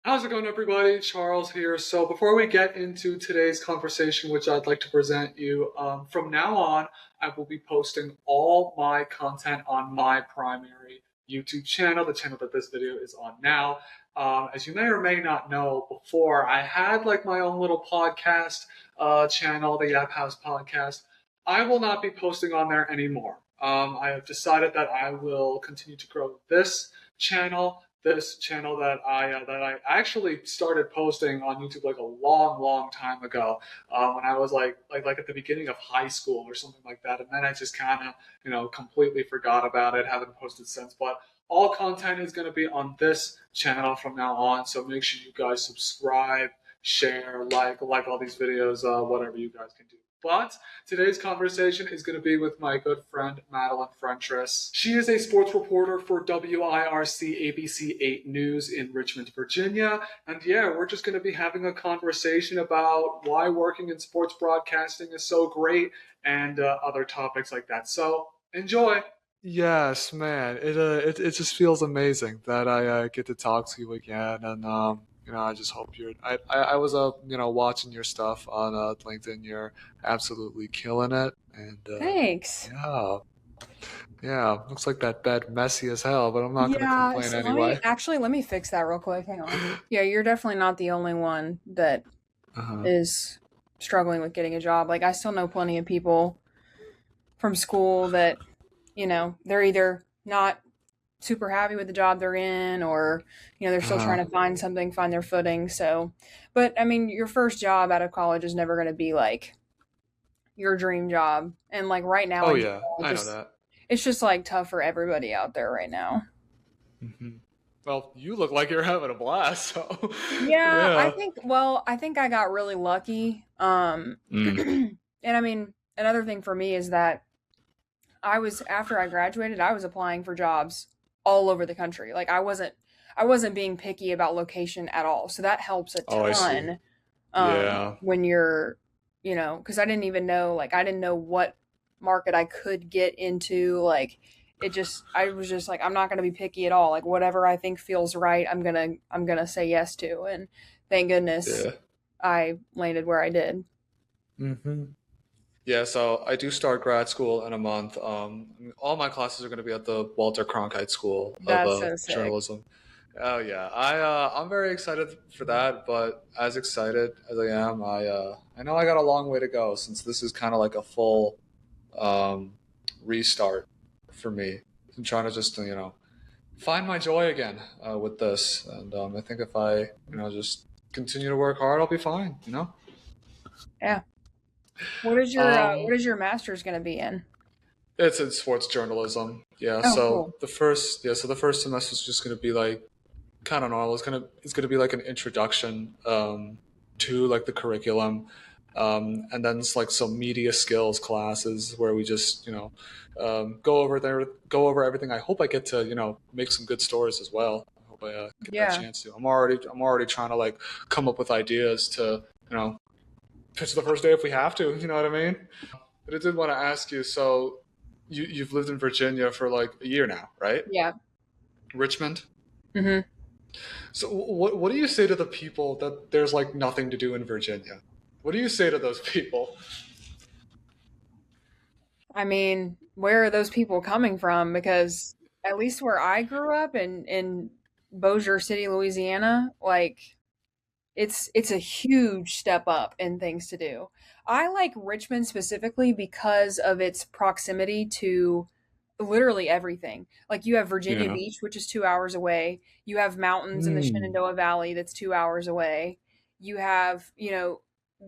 How's it going, everybody? Charles here. So, before we get into today's conversation, which I'd like to present you, from now on, I will be posting all my content on my primary YouTube channel, the channel that this video is on now. As you may or may not know, before I had like my own little podcast channel, the Yap House Podcast. I will not be posting on there anymore. I have decided that I will continue to grow this channel that I actually started posting on YouTube like a long time ago, when I was like at the beginning of high school or something like that, and then I just kind of completely forgot about it, haven't posted since. But all content is going to be on this channel from now on, so make sure you guys subscribe, share, like all these videos, whatever you guys can do. But today's conversation is going to be with my good friend Madelyn. She is a sports reporter for WIRC ABC 8 News in Richmond, Virginia. And yeah, we're just going to be having a conversation about why working in sports broadcasting is so great and other topics like that. So enjoy. Yes, man. It just feels amazing that I get to talk to you again, and I just hope you're. I was watching your stuff on LinkedIn. You're absolutely killing it, and Thanks. yeah, looks like that bed messy as hell, but I'm not gonna Yeah, complain so anyway. let me fix that real quick. Hang on. Yeah, you're definitely not the only one that Uh-huh. is struggling with getting a job. Like I still know plenty of people from school that, they're either not super happy with the job they're in or, they're still trying Uh-huh. to find something, find their footing. So, but I mean, your first job out of college is never going to be like your dream job. And like right now Oh in yeah, general, I know just that. it's just like tough for everybody out there right now. Hmm. Well, you look like you're having a blast, so Yeah, yeah. I think I got really lucky. Mm. And I mean, another thing for me is that after I graduated, I was applying for jobs all over the country. Like I wasn't being picky about location at all. So that helps a Oh, I see. ton Yeah. when you're, cuz I didn't know what market I could get into. Like I was just like I'm not going to be picky at all. Like whatever I think feels right, I'm going to say yes to. And thank goodness Yeah. I landed where I did. Hmm. Yeah, so I do start grad school in a month. All my classes are going to be at the Walter Cronkite School of That's so sick. Journalism. Oh yeah, I'm very excited for that. But as excited as I am, I know I got a long way to go since this is kind of like a full um, restart for me. I'm trying to just find my joy again with this, and I think if I just continue to work hard, I'll be fine. Yeah. Um, What is your master's going to be in? It's in sports journalism. Yeah. Oh, So cool. the first semester is just gonna be like kind of normal. It's gonna be like an introduction to like the curriculum, and then it's like some media skills classes where we just go over everything. I hope I get to make some good stories as well. I hope I get that Yeah. chance to. I'm already trying to like come up with ideas to pitch the first day if we have to. You know what I mean? But I did want to ask you. So you've lived in Virginia for like a year now, right? Yeah. Richmond. Hmm. So what do you say to the people that there's like nothing to do in Virginia? What do you say to those people? I mean, where are those people coming from? Because at least where I grew up in Bossier City, Louisiana, like it's a huge step up in things to do. I like Richmond specifically because of its proximity to literally everything. Like you have Virginia Yeah. Beach, which is 2 hours away. You have mountains in the Hmm. Shenandoah Valley that's 2 hours away. You have,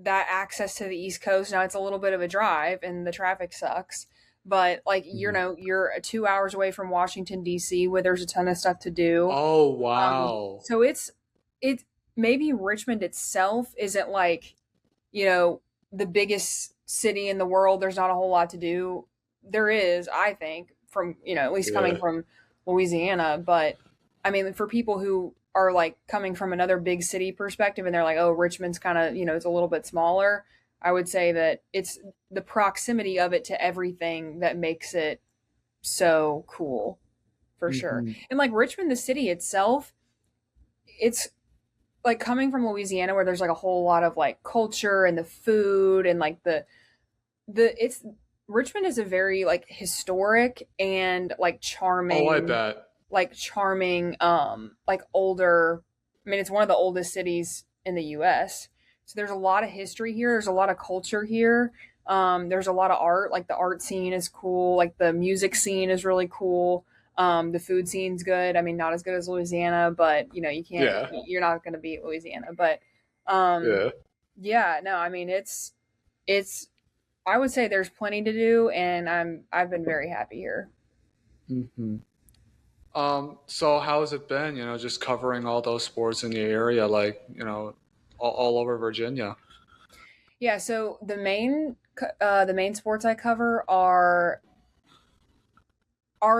that access to the East Coast. Now it's a little bit of a drive and the traffic sucks. But like Mhm. you're 2 hours away from Washington D.C., where there's a ton of stuff to do. Oh wow. So it maybe Richmond itself isn't like, you know, the biggest city in the world. There's not a whole lot to do. There is, I think, from, at least coming Yeah. from Louisiana. But I mean, for people who are like coming from another big city perspective and they're like, oh, Richmond's kind of, it's a little bit smaller. I would say that it's the proximity of it to everything that makes it so cool for sure. Hmm. And like Richmond, the city itself, it's like coming from Louisiana where there's like a whole lot of like culture and the food and like the it's Richmond is a very like historic and Oh, I bet. like charming like older, I mean it's one of the oldest cities in the US. So there's a lot of history here, there's a lot of culture here. There's a lot of art, like the art scene is cool, like the music scene is really cool. The food scene's good. I mean, not as good as Louisiana, but you know, Yeah. you're not going to beat Louisiana, but um Yeah. yeah, no, I mean it's I would say there's plenty to do, and I've been very happy here. Hmm. So how has it been, just covering all those sports in the area, like, all over Virginia? Yeah, so the main sports I cover are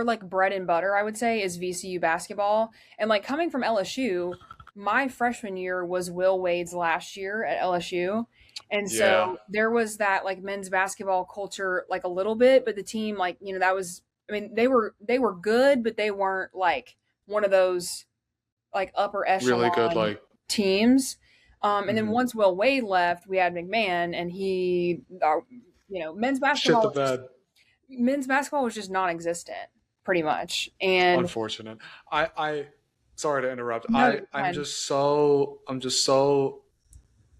like bread and butter, I would say, is VCU basketball. And like coming from LSU, my freshman year was Will Wade's last year at LSU. And Yeah, so there was that like men's basketball culture like a little bit, but the team like, you know, that was, I mean, they were good, but they weren't like one of those like upper really good, echelon like, teams. And then mhm. once Will Wade left, we had McMahon, and you know, Shit the bed. men's basketball was just non-existent, pretty much. And Unfortunate. I sorry to interrupt. no, you're fine.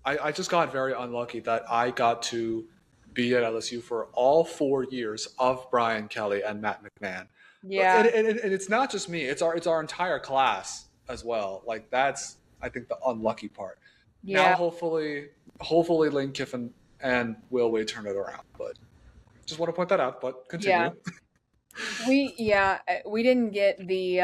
I just got very unlucky that I got to be at LSU for all 4 years of Brian Kelly and Matt McMahon. And, Yeah, and, and it's not just me, it's our entire class as well. Like that's I think the unlucky part. Now yeah, hopefully Lane Kiffin and Will Wade turn it around. But just want to point that out, but yeah. continue. We didn't get the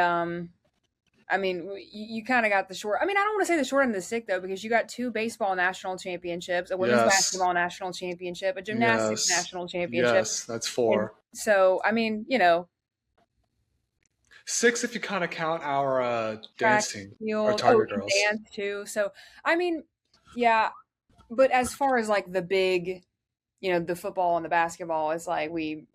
I mean, you kind of got the short. I mean, I don't want to say the short end of the stick though, because you got two baseball national championships, a women's Yes. basketball national championship, a gymnastics Yes. national championship, Yes, that's and four. so I mean, you know, Six if you kind of count our track, dance team, our field, oh, Tiger and Girls. dance too. So I mean, yeah, but as far as like the big, you know, the football and the basketball, it's like we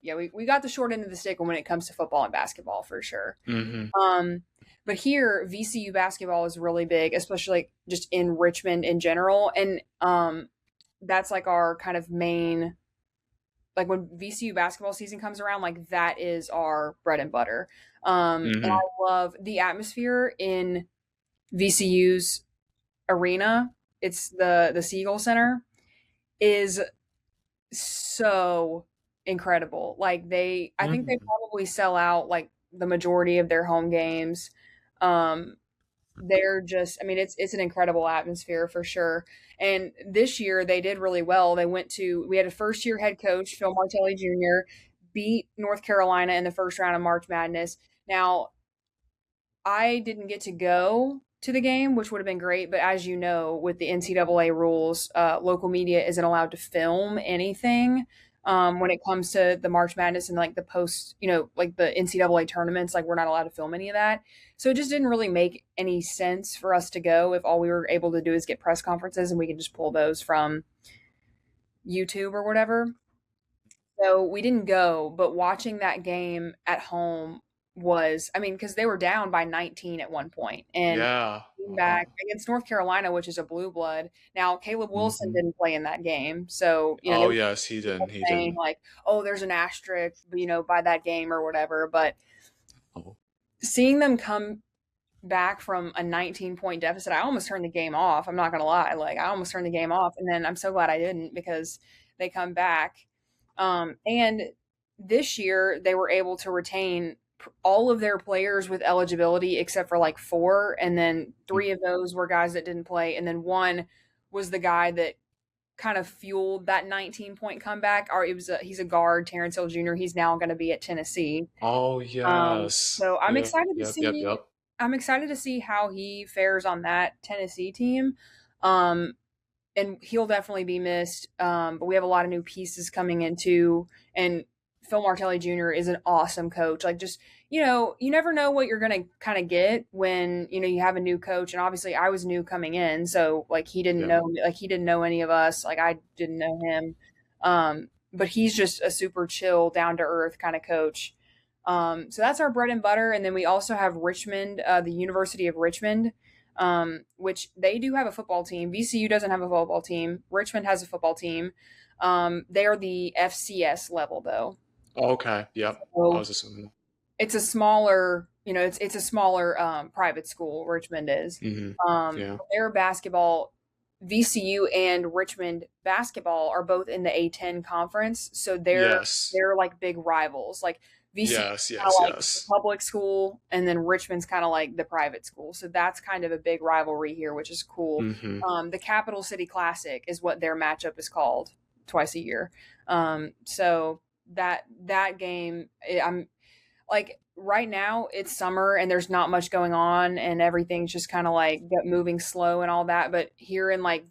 got the short end of the stick when it comes to football and basketball for sure. Hmm. Um, but here VCU basketball is really big, especially like just in Richmond in general, and that's like our kind of main, like when VCU basketball season comes around, like that is our bread and butter. And Hmm. I love the atmosphere in VCU's arena. It's the Siegel Center is so incredible. Like I think they Hmm. probably sell out like the majority of their home games. Um, they're just, I mean, it's an incredible atmosphere for sure. And this year they did really well. We had a first year head coach, Phil Martelli Jr., beat North Carolina in the first round of March Madness. Now, I didn't get to go to the game, which would have been great. But as you know, with the NCAA rules, local media isn't allowed to film anything when it comes to the March Madness and like the post, you know, like the NCAA tournaments. Like we're not allowed to film any of that. So it just didn't really make any sense for us to go if all we were able to do is get press conferences and we could just pull those from YouTube or whatever. So we didn't go, but watching that game at home was, I mean, because they were down by 19 at one point and Yeah. came Uh-huh. back against North Carolina, which is a blue blood. Now, Caleb Wilson Hmm. didn't play in that game. So, you know, there Oh were yes, he people didn't. He saying didn't. like, oh, there's an asterisk, you know, by that game or whatever. But Oh. seeing them come back from a 19-point deficit, I almost turned the game off. I'm not going to lie. Like, I almost turned the game off. And then I'm so glad I didn't because they come back. And this year, they were able to retain all of their players with eligibility except for like four. And then three of those were guys that didn't play. And then one was the guy that kind of fueled that 19-point comeback. Or he's a guard, Terrence Hill Jr. He's now going to be at Tennessee. Oh yes. So Yep. Yep. Yep. Yep. I'm excited to see how he fares on that Tennessee team. Um, and he'll definitely be missed. But we have a lot of new pieces coming into, and Phil Martelli Jr. is an awesome coach. Like just, you know, you never know what you're gonna kind of get when, you know, you have a new coach. And obviously I was new coming in, so like Yeah. he didn't know any of us. Like I didn't know him. But he's just a super chill, down to earth kind of coach. So that's our bread and butter. And then we also have Richmond, the University of Richmond. which they do have a football team. VCU doesn't have a football team. Richmond has a football team. They are the FCS level though. Okay. Yep. I So was assuming. it's a smaller, it's a smaller private school. Richmond is. Hmm. Yeah. Their basketball, VCU and Richmond basketball are both in the A10 conference, so Yes. they're like big rivals. Like VCU Yes. kind of Yes. like the Yes. public school, and then Richmond's kind of like the private school. So that's kind of a big rivalry here, which is cool. Hmm. The Capital City Classic is what their matchup is called twice a year. So that game, I'm like right now it's summer and there's not much going on and everything's just kind of like moving slow and all that. But here in like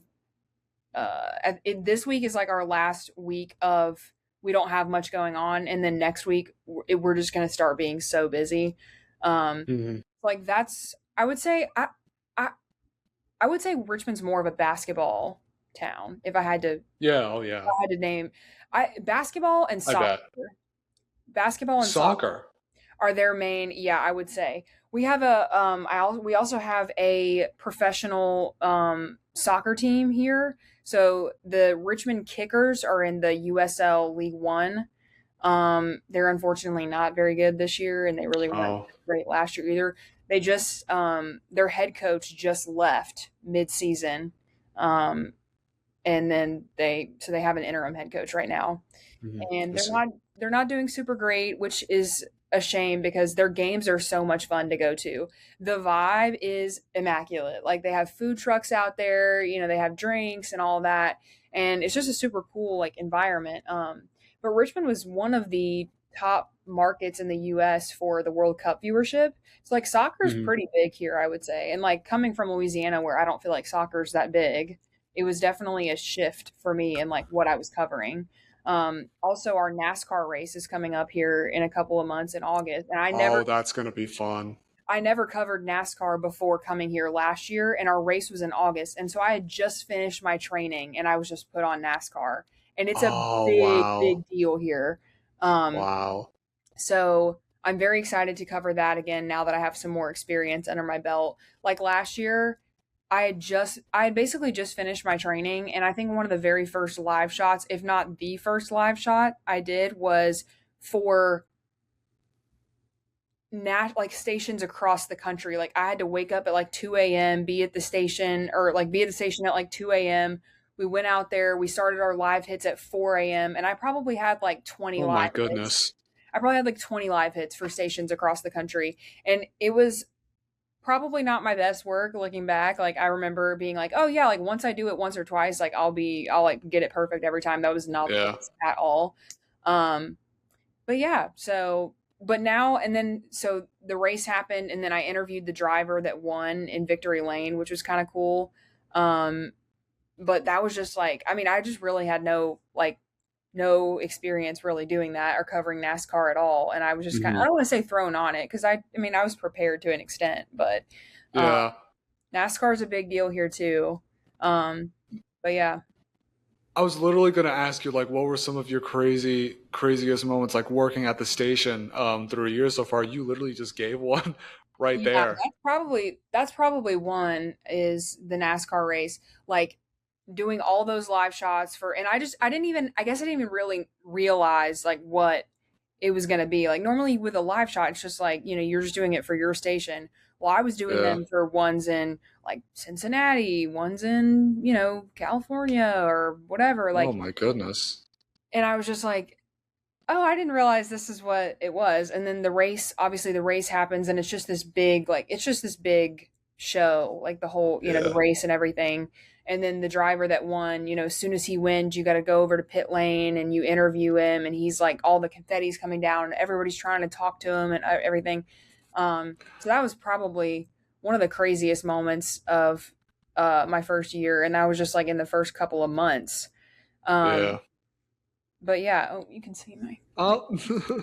this week is like our last week of we don't have much going on, and then next week we're just going to start being so busy. Hmm. Like that's I I would say Richmond's more of a basketball town if I had to Yeah. Oh yeah. name. I basketball and I soccer. bet. Basketball and soccer Soccer. are their main. Yeah, I would say we have a we also have a professional soccer team here. So the Richmond Kickers are in the USL League One. They're unfortunately not very good this year, and they really weren't Oh. great last year either. They just their head coach just left mid-season, um, and then they have an interim head coach right now, Hmm. and I see. they're not doing super great, which is a shame because their games are so much fun to go to. The vibe is immaculate. Like they have food trucks out there, they have drinks and all that, and it's just a super cool like environment. But Richmond was one of the top markets in the US for the World Cup viewership. So like soccer is Hmm. pretty big here, I would say. And like coming from Louisiana where I don't feel like soccer's that big, it was definitely a shift for me in like what I was covering. Also, our NASCAR race is coming up here in a couple of months in August, and Oh, that's gonna be fun. I never covered NASCAR before coming here last year, and our race was in August, and so I had just finished my training, and I was just put on NASCAR, and it's a Oh big, wow. big deal here. Um, Wow. so I'm very excited to cover that again now that I have some more experience under my belt. Like last year, I had basically just finished my training, and I think one of the very first live shots, if not the first live shot I did, was for like stations across the country. Like I had to wake up at like 2 a.m., be at the station, or like be at the station at like 2 a.m. We went out there, we started our live hits at 4 a.m., and I probably had like 20 Oh my live hits. goodness. I probably had like 20 live hits for stations across the country. And it was probably not my best work looking back. Like I remember being like, oh yeah, like once I do it once or twice, like I'll like get it perfect every time. That was not the Yeah. case at all. Um, but yeah, so but now and then so the race happened and then I interviewed the driver that won in Victory Lane, which was kind of cool. Um, but that was just like I mean, I just really had no experience really doing that or covering NASCAR at all. And I was just kind of, I Hmm. don't want to say thrown on it because I mean, I was prepared to an extent, but um, Yeah. NASCAR is a big deal here too. Um, but yeah, I was literally gonna ask you like what were some of your craziest moments like working at the station through a year so far. You literally just gave one right yeah, there. that's probably one is the NASCAR race. Like doing all those live shots for and I guess I didn't even really realize like what it was going to be. Like normally with a live shot it's just like, you're just doing it for your station. Well, I was doing Yeah. them for ones in like Cincinnati, ones in, California or whatever Oh like my goodness. and I was just like, "Oh, I didn't realize this is what it was." And then obviously the race happens and it's just this big show, like the whole, the Yeah. race and everything. And then the driver that won, as soon as he wins, you got to go over to pit lane and you interview him and he's like all the confetti's coming down and everybody's trying to talk to him and everything. So that was probably one of the craziest moments of my first year and that was just like in the first couple of months. Um Yeah. but yeah, oh, you can see my Oh.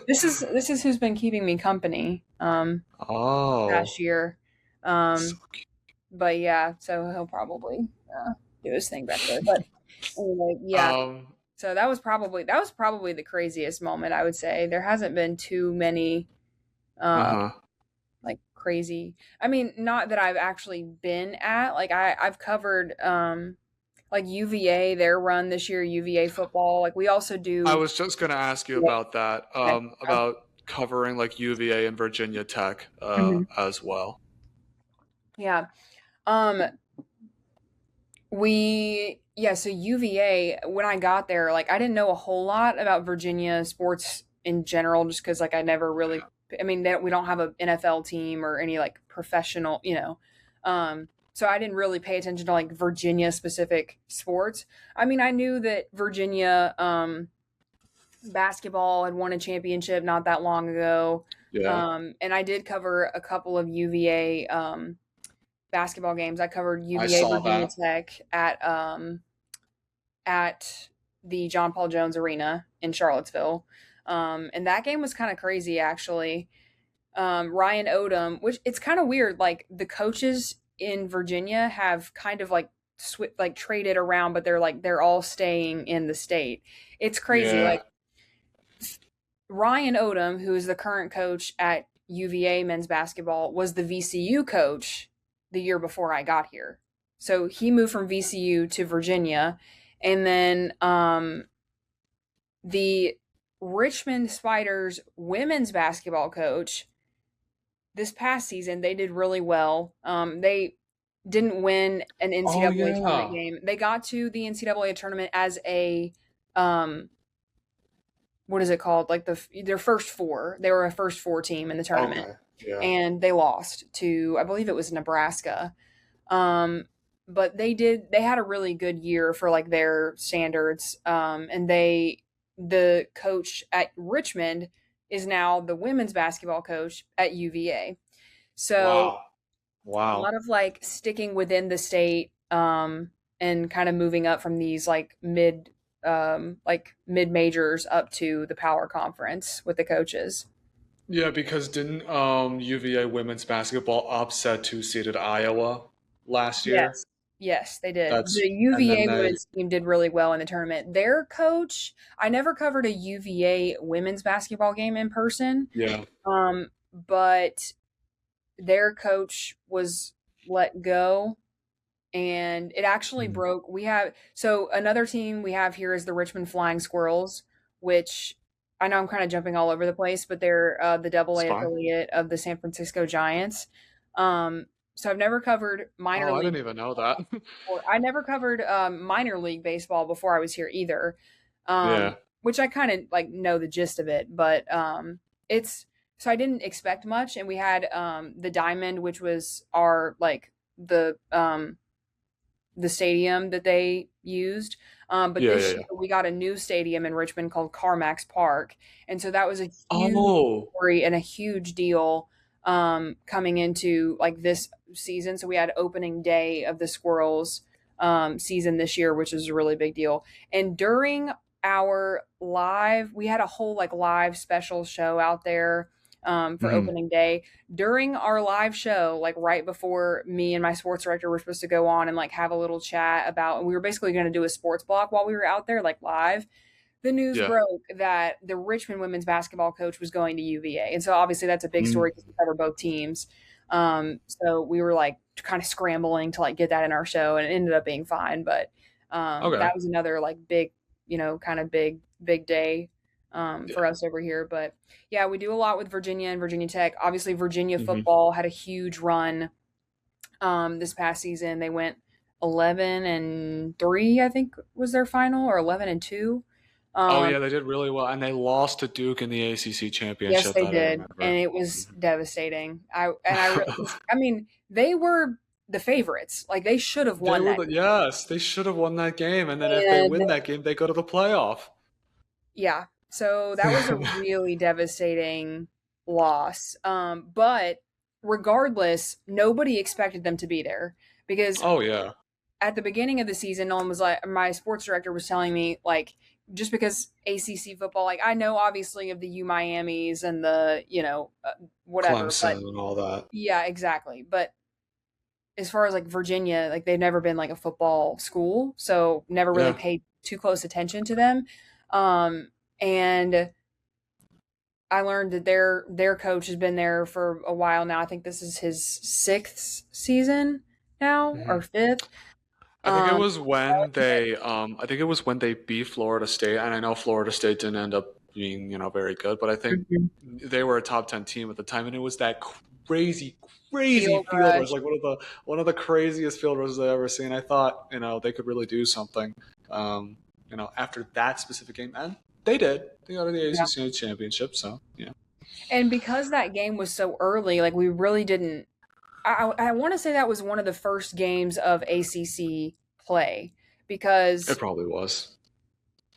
this is who's been keeping me company Oh. past year. So Um but yeah, so he'll probably do his thing back there. But anyway, yeah. um So that was probably the craziest moment I would say. There hasn't been too many um uh-huh. like crazy. I mean, not that I've actually been at, like I've covered like UVA, their run this year, UVA football. Like we also I do was just going to ask you about that, about covering like UVA and Virginia Tech Mhm. as well. Yeah. Um so UVA, when I got there, like I didn't know a whole lot about Virginia sports in general, just because like I never really, I mean, we don't have a NFL team or any like professional, so I didn't really pay attention to like Virginia specific sports. I mean, I knew that Virginia basketball had won a championship not that long ago. Yeah, And I did cover a couple of UVA basketball games. I covered I UVA saw Virginia that. Tech at the John Paul Jones Arena in Charlottesville. And that game was kind of crazy, actually. Ryan Odom, which it's kind of weird. Like the coaches in Virginia have kind of like like traded around, but they're all staying in the state. It's crazy. Yeah. Like Ryan Odom, who is the current coach at UVA men's basketball, was the VCU coach the year before I got here. So he moved from VCU to Virginia, and then the Richmond Spiders women's basketball coach this past season, they did really well. They didn't win an Oh NCAA tournament yeah. game. They got to the NCAA tournament as a um, what is it called? Like their first four. They were a first four team in the tournament, Okay. Yeah. and they lost to, I believe it was Nebraska. Um, but they had a really good year for like their standards. And the coach at Richmond is now the women's basketball coach at UVA. So Wow. a Wow. lot of like sticking within the state, and kind of moving up from these like mid majors up to the power conference with the coaches. Yeah, because didn't UVA women's basketball upset two-seeded Iowa last year? Yes. Yes, they did. That's The and then UVA they women's team did really well in the tournament. Their coach, I never covered a UVA women's basketball game in person, yeah. but their coach was let go, and it actually Mhm. broke. We have so another team we have here is the Richmond Flying Squirrels, which I know I'm kind of jumping all over the place, but they're the Double It's A fine. affiliate of the San Francisco Giants. So I've never covered minor Oh, I league didn't even know that. or I never covered minor league baseball before I was here either, Yeah. which I kind of like know the gist of it, but it's so I didn't expect much, and we had the Diamond, which was our like the stadium that they used. But Yeah, yeah, this yeah. year we got a new stadium in Richmond called CarMax Park, and so that was a huge Oh, story and a huge deal coming into like this season. So we had opening day of the Squirrels season this year, which is a really big deal. And during our live, we had a whole like live special show out there for mhm. opening day. During our live show, like right before me and my sports director were supposed to go on and like have a little chat about, and we were basically going to do a sports block while we were out there, like live. The news Yeah. broke that the Richmond women's basketball coach was going to UVA, and so obviously that's a big Mm. story because we cover both teams. So we were like kind of scrambling to like get that in our show, and it ended up being fine. But Okay. that was another like big, kind of big day for Yeah. us over here. But yeah, we do a lot with Virginia and Virginia Tech. Obviously, Virginia Hmm. football had a huge run this past season. They went 11-3, I think was their final, or 11-2. Oh Um, yeah, they did really well, and they lost to Duke in the ACC yes, championship. they That I did, and remember. it was devastating. I mean, they were the favorites. Like they should have They won were that the yes, they should have won that game, and then if they game. win And that game, they go to the playoff. yeah, so that was a really devastating loss. But regardless, nobody expected them to be there because Oh yeah, at the beginning of the season, no one was like, my sports director was telling me, like, just because ACC football, like, I know obviously of the U Miamis and the, whatever, but Clemson and all that. yeah, exactly. But as far as like Virginia, like, they've never been like a football school, so never really Yeah. paid too close attention to them. Um, and I learned that their coach has been there for a while now. I think this is his sixth season now or Mhm. fifth. I think it Um, was when they I think it was when they beat Florida State, and I know Florida State didn't end up being, very good, but I think Mhm. they were a top 10 team at the time, and it was that crazy, crazy Field field rush, rush. like one of the craziest field rushes I've ever seen. I thought, they could really do something, after that specific game, and they did. They got to the Yeah. ACC championship, so yeah. And because that game was so early, like we really didn't. I want to say that was one of the first games of ACC play It because probably was.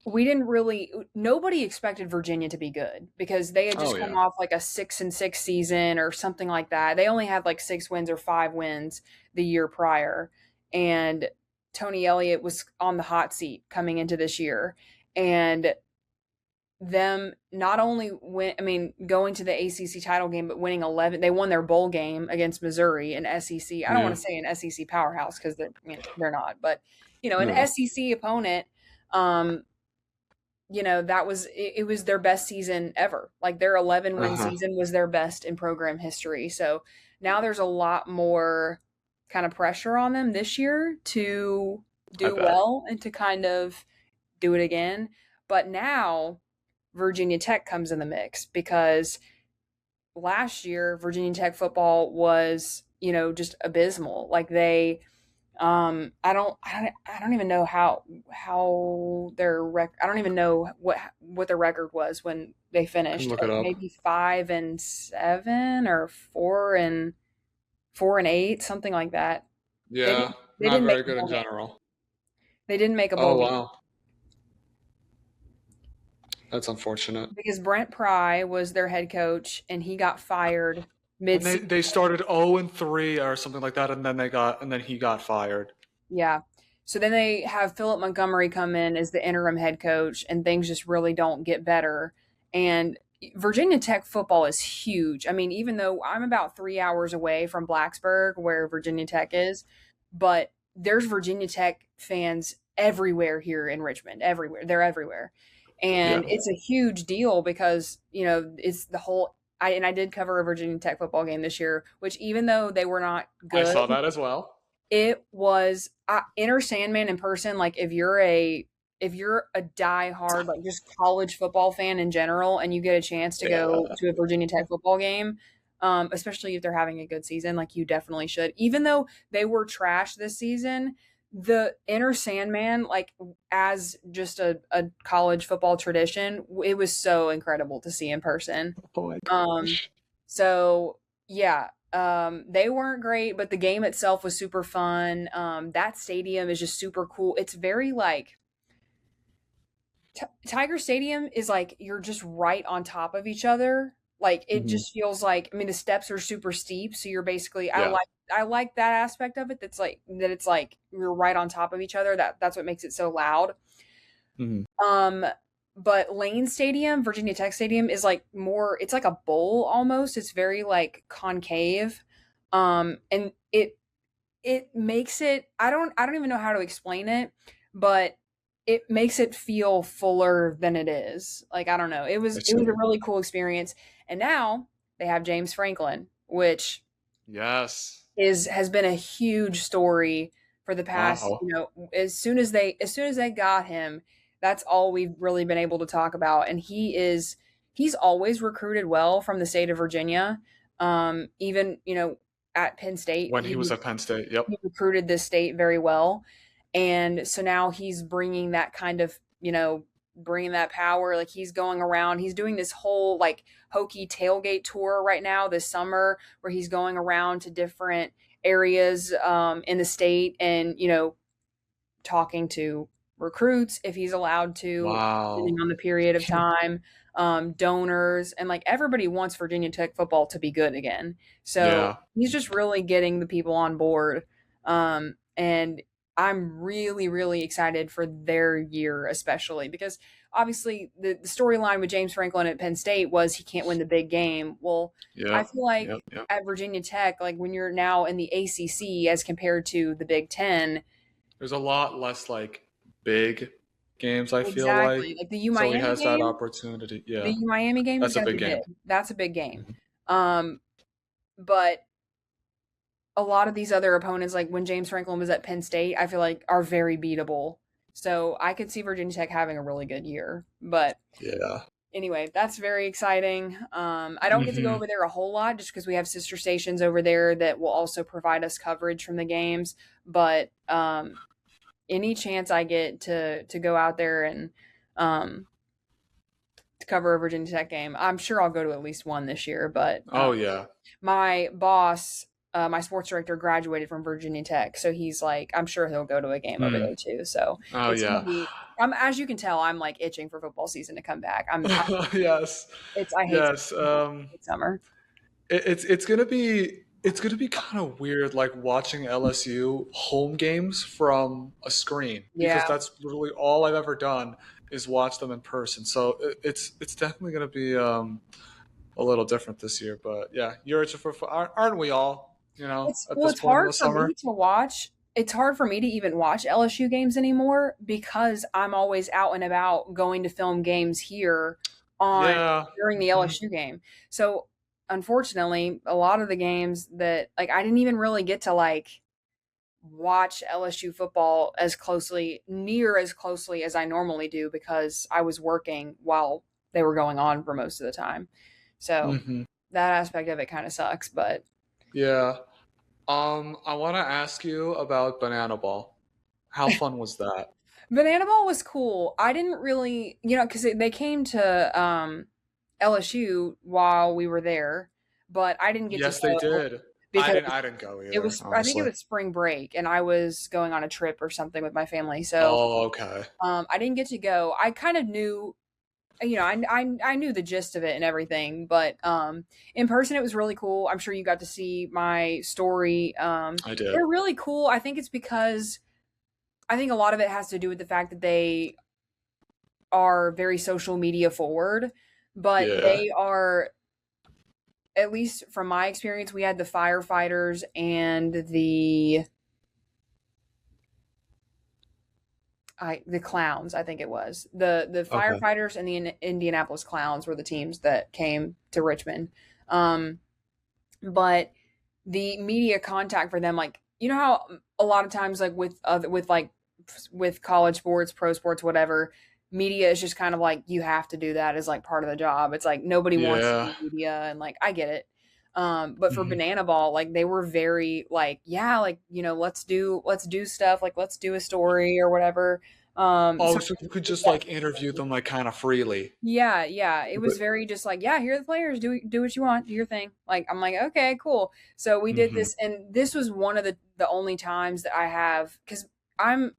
we didn't really. Nobody expected Virginia to be good because they had Oh just come yeah, off like a 6-6 season or something like that. They only had like 6 wins or 5 wins the year prior, and Tony Elliott was on the hot seat coming into this year, and them not only going to the ACC title game, but winning 11. They won their bowl game against Missouri and SEC. I don't want yeah, to say an SEC powerhouse because they're not, but an yeah. SEC opponent. Um, that was it was their best season ever. Like their 11-win Uh-huh. season was their best in program history. So now there's a lot more kind of pressure on them this year to I do bet. well and to kind of do it again. But now Virginia Tech comes in the mix because last year Virginia Tech football was, just abysmal. Like they I don't even know how their I don't even know what their record was when they Can finished. look it Like up. maybe 5-7 or 4-8, something like that. They Yeah, didn't they not didn't make very a good in bowl game. general. They didn't make a Oh bowl game wow, that's unfortunate. because Brent Pry was their head coach and he got fired And mid. they started 0-3 or something like that, and then he got fired. Yeah. So then they have Philip Montgomery come in as the interim head coach, and things just really don't get better. And Virginia Tech football is huge. I mean, even though I'm about 3 hours away from Blacksburg, where Virginia Tech is, but there's Virginia Tech fans everywhere here in Richmond, everywhere. They're everywhere. Yeah, And it's a huge deal because, it's the whole. I did cover a Virginia Tech football game this year, which even though they were not I good, saw that as well. it was Enter Sandman in person. Like if you're a diehard like just college football fan in general, and you get a chance to go Yeah. to a Virginia Tech football game, especially if they're having a good season, like you definitely should. Even though they were trash this season, the Enter Sandman, like as just a college football tradition, it was so incredible to see in person. Oh my Um, gosh. so yeah, they weren't great, but the game itself was super fun. That stadium is just super cool. It's very like Tiger Stadium is like you're just right on top of each other. Like it Hmm. just feels like the steps are super steep, so you're basically Yeah. I like that aspect of it. That it's like you're right on top of each other. That's what makes it so loud. Hmm. Um, but Lane Stadium, Virginia Tech Stadium, is like more. It's like a bowl almost. It's very like concave, and it makes it. I don't even know how to explain it, but it makes it feel fuller than it is. Like I don't know. It was I it was a see. really cool experience, and now they have James Franklin, which Yes. has been a huge story for the past, Wow. as soon as they got him, that's all we've really been able to talk about. And he's always recruited well from the state of Virginia. Even, at Penn State, When he was at Penn State. Yep. he recruited this state very well. And so now he's bringing that kind of, bringing that power. Like he's going around, he's doing this whole like hokey tailgate tour right now this summer where he's going around to different areas in the state and, talking to recruits if he's allowed to, depending Wow. on the period of time, donors, and like everybody wants Virginia Tech football to be good again. So Yeah. he's just really getting the people on board. And I'm really, really excited for their year, especially because obviously the storyline with James Franklin at Penn State was he can't win the big game. Well, I Yep. feel like Yep. Yep. at Virginia Tech, like when you're now in the ACC as compared to the Big Ten, There's a lot less like big. games, I feel Exactly. like. Like the U So he Miami has that game, opportunity. the Yeah, U Miami game is that's a going to big be big. game. That's a big game. Mhm. Um, but a lot of these other opponents, like when James Franklin was at Penn State, I feel like are very beatable. So I could see Virginia Tech having a really good year. But Yeah. anyway, that's very exciting. I don't get to go Hmm. over there a whole lot just because we have sister stations over there that will also provide us coverage from the games. But any chance I get to go out there and um, to cover a Virginia Tech game, I'm sure I'll go to at least one this year. But Oh yeah. my boss, my sports director, graduated from Virginia Tech, so he's like, I'm sure he'll go to a game over Hmm. there too. So Oh it's gonna yeah. be. As you can tell, I'm like itching for football season to come back. Yes. I hate Yes. summer. It's gonna be kind of weird, like watching LSU home games from a screen because Yeah, that's literally all I've ever done is watch them in person. So it's definitely gonna be a little different this year. But yeah, you're aren't we all? At this it's point in hard the for me summer. to watch. It's hard for me to even watch LSU games anymore because I'm always out and about going to film games here on Yeah. during the Hmm. LSU game. So unfortunately, a lot of the games that like I didn't even really get to like watch LSU football near as closely as I normally do because I was working while they were going on for most of the time. So Hmm. that aspect of it kind of sucks, but Yeah. I want to ask you about Banana Ball. How fun was that? Banana Ball was cool. I didn't really, because they came to LSU while we were there, but I didn't get to Yes, they go did. I because didn't. I didn't go it either, was, I think it honestly. was spring break and I was going on a trip or something with my family. So Oh, okay. I didn't get to go. I kind of knew, I knew the gist of it and everything, but in person it was really cool. I'm sure you got to see my story. I did. They're really cool. I think it's because I think a lot of it has to do with the fact that they are very social media forward, but Yeah. they are, at least from my experience, we had the firefighters and the clowns. I think it was the Okay. firefighters and the Indianapolis Clowns were the teams that came to Richmond. Um, but the media contact for them, like how a lot of times, like with college sports, pro sports, whatever, media is just kind of like you have to do that as like part of the job. It's like nobody wants to Yeah. do media, and like I get it. But for Hmm. Banana Ball, like they were very like, yeah, like let's do stuff, like let's do a story or whatever. So Oh, so you could just like interview them like kind of freely. yeah, yeah. It But was very just like, yeah, here are the players. Do what you want. Do your thing. Like I'm like, okay, cool. So we did hmm this, and this was one of the only times that I have because I'm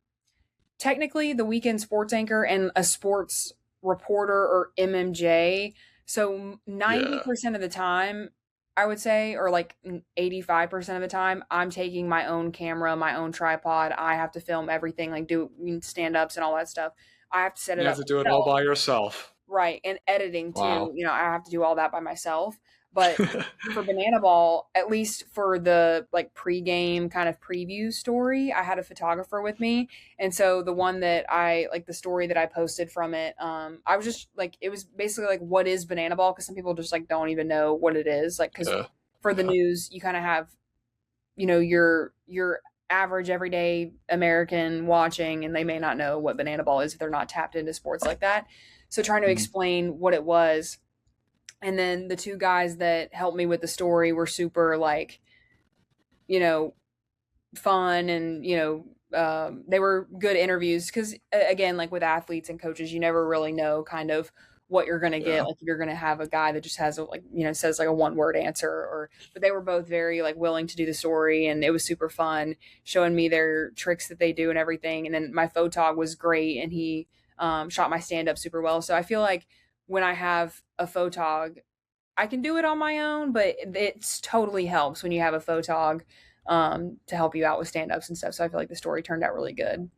technically the weekend sports anchor and a sports reporter or MMJ. So Yeah. 90% of the time, I would say, or like 85% of the time, I'm taking my own camera, my own tripod. I have to film everything, like do stand ups and all that stuff. I have to set it You have up to do it all myself. by yourself. Right, and editing too, Wow. I have to do all that by myself, but for Banana Ball, at least for the, like, pregame kind of preview story, I had a photographer with me, and so the one that the story that I posted from it, I was just, like it was basically, like, what is Banana Ball? Because some people just, like, don't even know what it is, like, because Yeah. for the Yeah. news, you kinda have, your average everyday American watching, and they may not know what Banana Ball is if they're not tapped into sports like that. So trying to Mhm. explain what it was, and then the two guys that helped me with the story were super like, you know, fun, and they were good interviews because again, like with athletes and coaches, you never really know kind of what you're going to get, Yeah. like if you're going to have a guy that just has a, like, says like a one word answer, or but they were both very like willing to do the story, and it was super fun showing me their tricks that they do and everything. And then my photog was great, and he shot my stand up super well. So I feel like when I have a photog, I can do it on my own, but it's totally helps when you have a photog to help you out with stand ups and stuff. So I feel like the story turned out really good.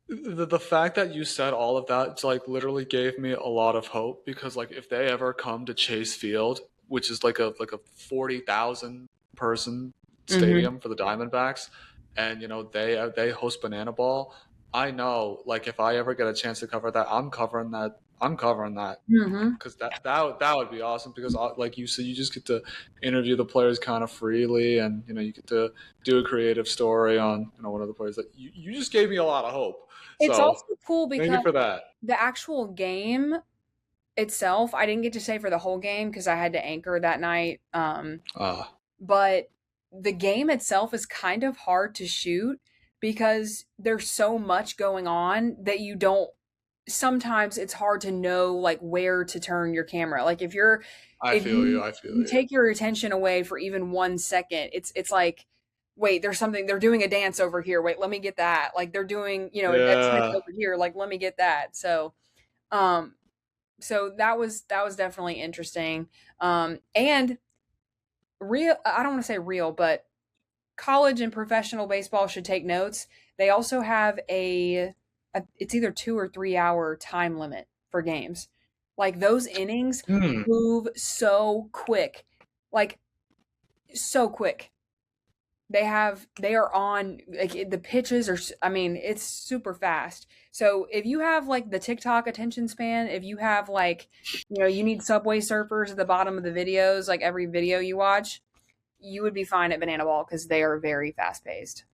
The fact that you said all of that like literally gave me a lot of hope because like if they ever come to Chase Field, which is like a 40,000 person Hmm. stadium for the Diamondbacks, and they host Banana Ball, I know, like if I ever get a chance to cover that, I'm covering that. I'm covering that Hmm. because that would be awesome because like you said, you just get to interview the players kind of freely, and you get to do a creative story on one of the players. That you just gave me a lot of hope. It's So also cool thank because you for that. the actual game itself, I didn't get to stay for the whole game because I had to anchor that night. Uh, But the game itself is kind of hard to shoot because there's so much going on that you don't sometimes it's hard to know like where to turn your camera. Like I if feel you. you I feel you you. take your attention away for even 1 second, it's like wait, there's something they're doing a dance over here. Wait, let me get that. Like they're doing, a tennis Yeah. over here. Like let me get that. Um so that was definitely interesting. And real I don't want to say real, but college and professional baseball should take notes. They also have it's either 2 or 3 hour time limit for games. Like those innings Hmm. move so quick. Like so quick. They are on like the pitches are I mean, it's super fast. So if you have like the TikTok attention span, if you have like, you need Subway Surfers at the bottom of the videos, like every video you watch, you would be fine at Banana Ball because they are very fast paced.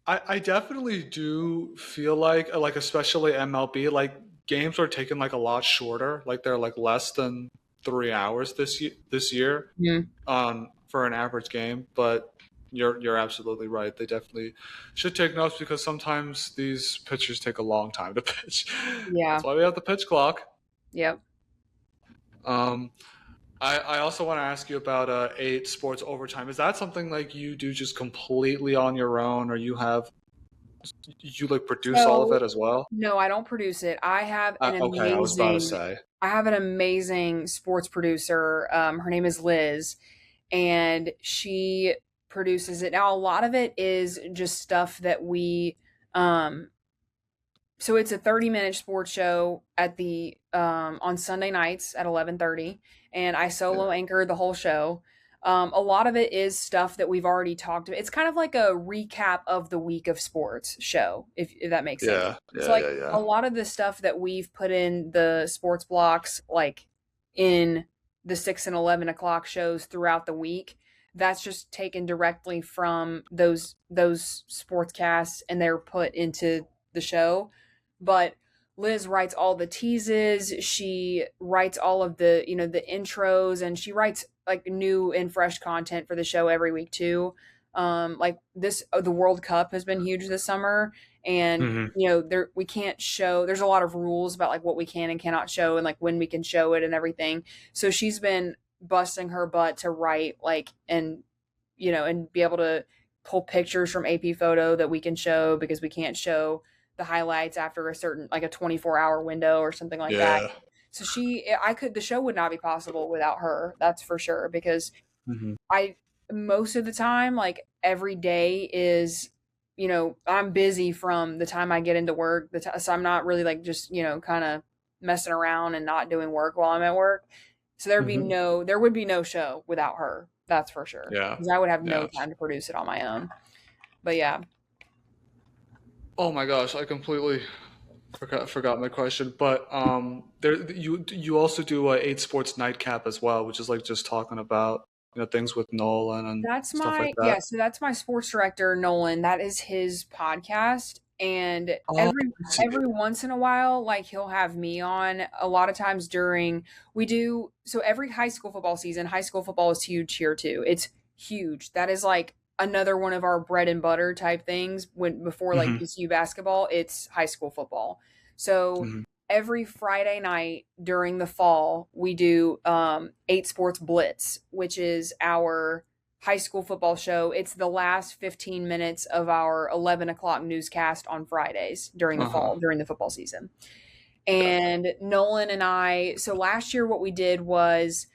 I definitely do feel like especially MLB like games are taking like a lot shorter. Like they're like less than 3 hours this year for an average game. But you're absolutely right. They definitely should take notes because sometimes these pitchers take a long time to pitch. That's Yeah. why we have the pitch clock. Yep. Um, I also want to ask you about eight sports overtime. Is that something like you do just completely on your own, or you like produce all of So it as well? no, I don't produce it. Okay, I was about to say. I have an amazing sports producer. Her name is Liz, and she produces it. Now, a lot of it is just stuff that um, so it's a 30-minute sports show at the on Sunday nights at 11:30, and I Yeah, solo anchor the whole show. A lot of it is stuff that we've already talked about. It's kind of like a recap of the week of sports show, if that makes sense. yeah, So yeah, like yeah, a yeah. lot of the stuff that we've put in the sports blocks, like in the 6 and 11 o'clock shows throughout the week, that's just taken directly from those sportscasts, and they're put into the show. But Liz writes all the teases. She writes all of the intros, and she writes like new and fresh content for the show every week too. Like the World Cup has been huge this summer, and Hmm. there we can't show. There's a lot of rules about like what we can and cannot show, and like when we can show it and everything. So she's been busting her butt to write and be able to pull pictures from AP Photo that we can show because we can't show the highlights after a certain like a 24-hour window or something like that. Yeah. So the show would not be possible without her. That's for sure because Hmm. I most of the time like every day is I'm busy from the time I get into work so I'm not really like just kind of messing around and not doing work while I'm at work. So Hmm. there would be no show without her. That's for sure. Yeah. Because I would have no Yeah. time to produce it on my own. But yeah, Oh my gosh, I completely forgot my question. But there you also do a eight sports nightcap as well, which is like just talking about things with Nolan and stuff like that. so that's my sports director, Nolan. That is his podcast. And Oh, every I see. every once in a while, like he'll have me on. A lot of times during we do so every high school football season, high school football is huge here too. It's huge. That is like another one of our bread and butter type things when before like Hmm. BCU basketball, it's high school football. So Hmm. every Friday night during the fall, we do 8 Sports Blitz, which is our high school football show. It's the last 15 minutes of our 11 o'clock newscast on Fridays during the Uh-huh. fall, during the football season. Yeah. And Nolan and so last year, what we did was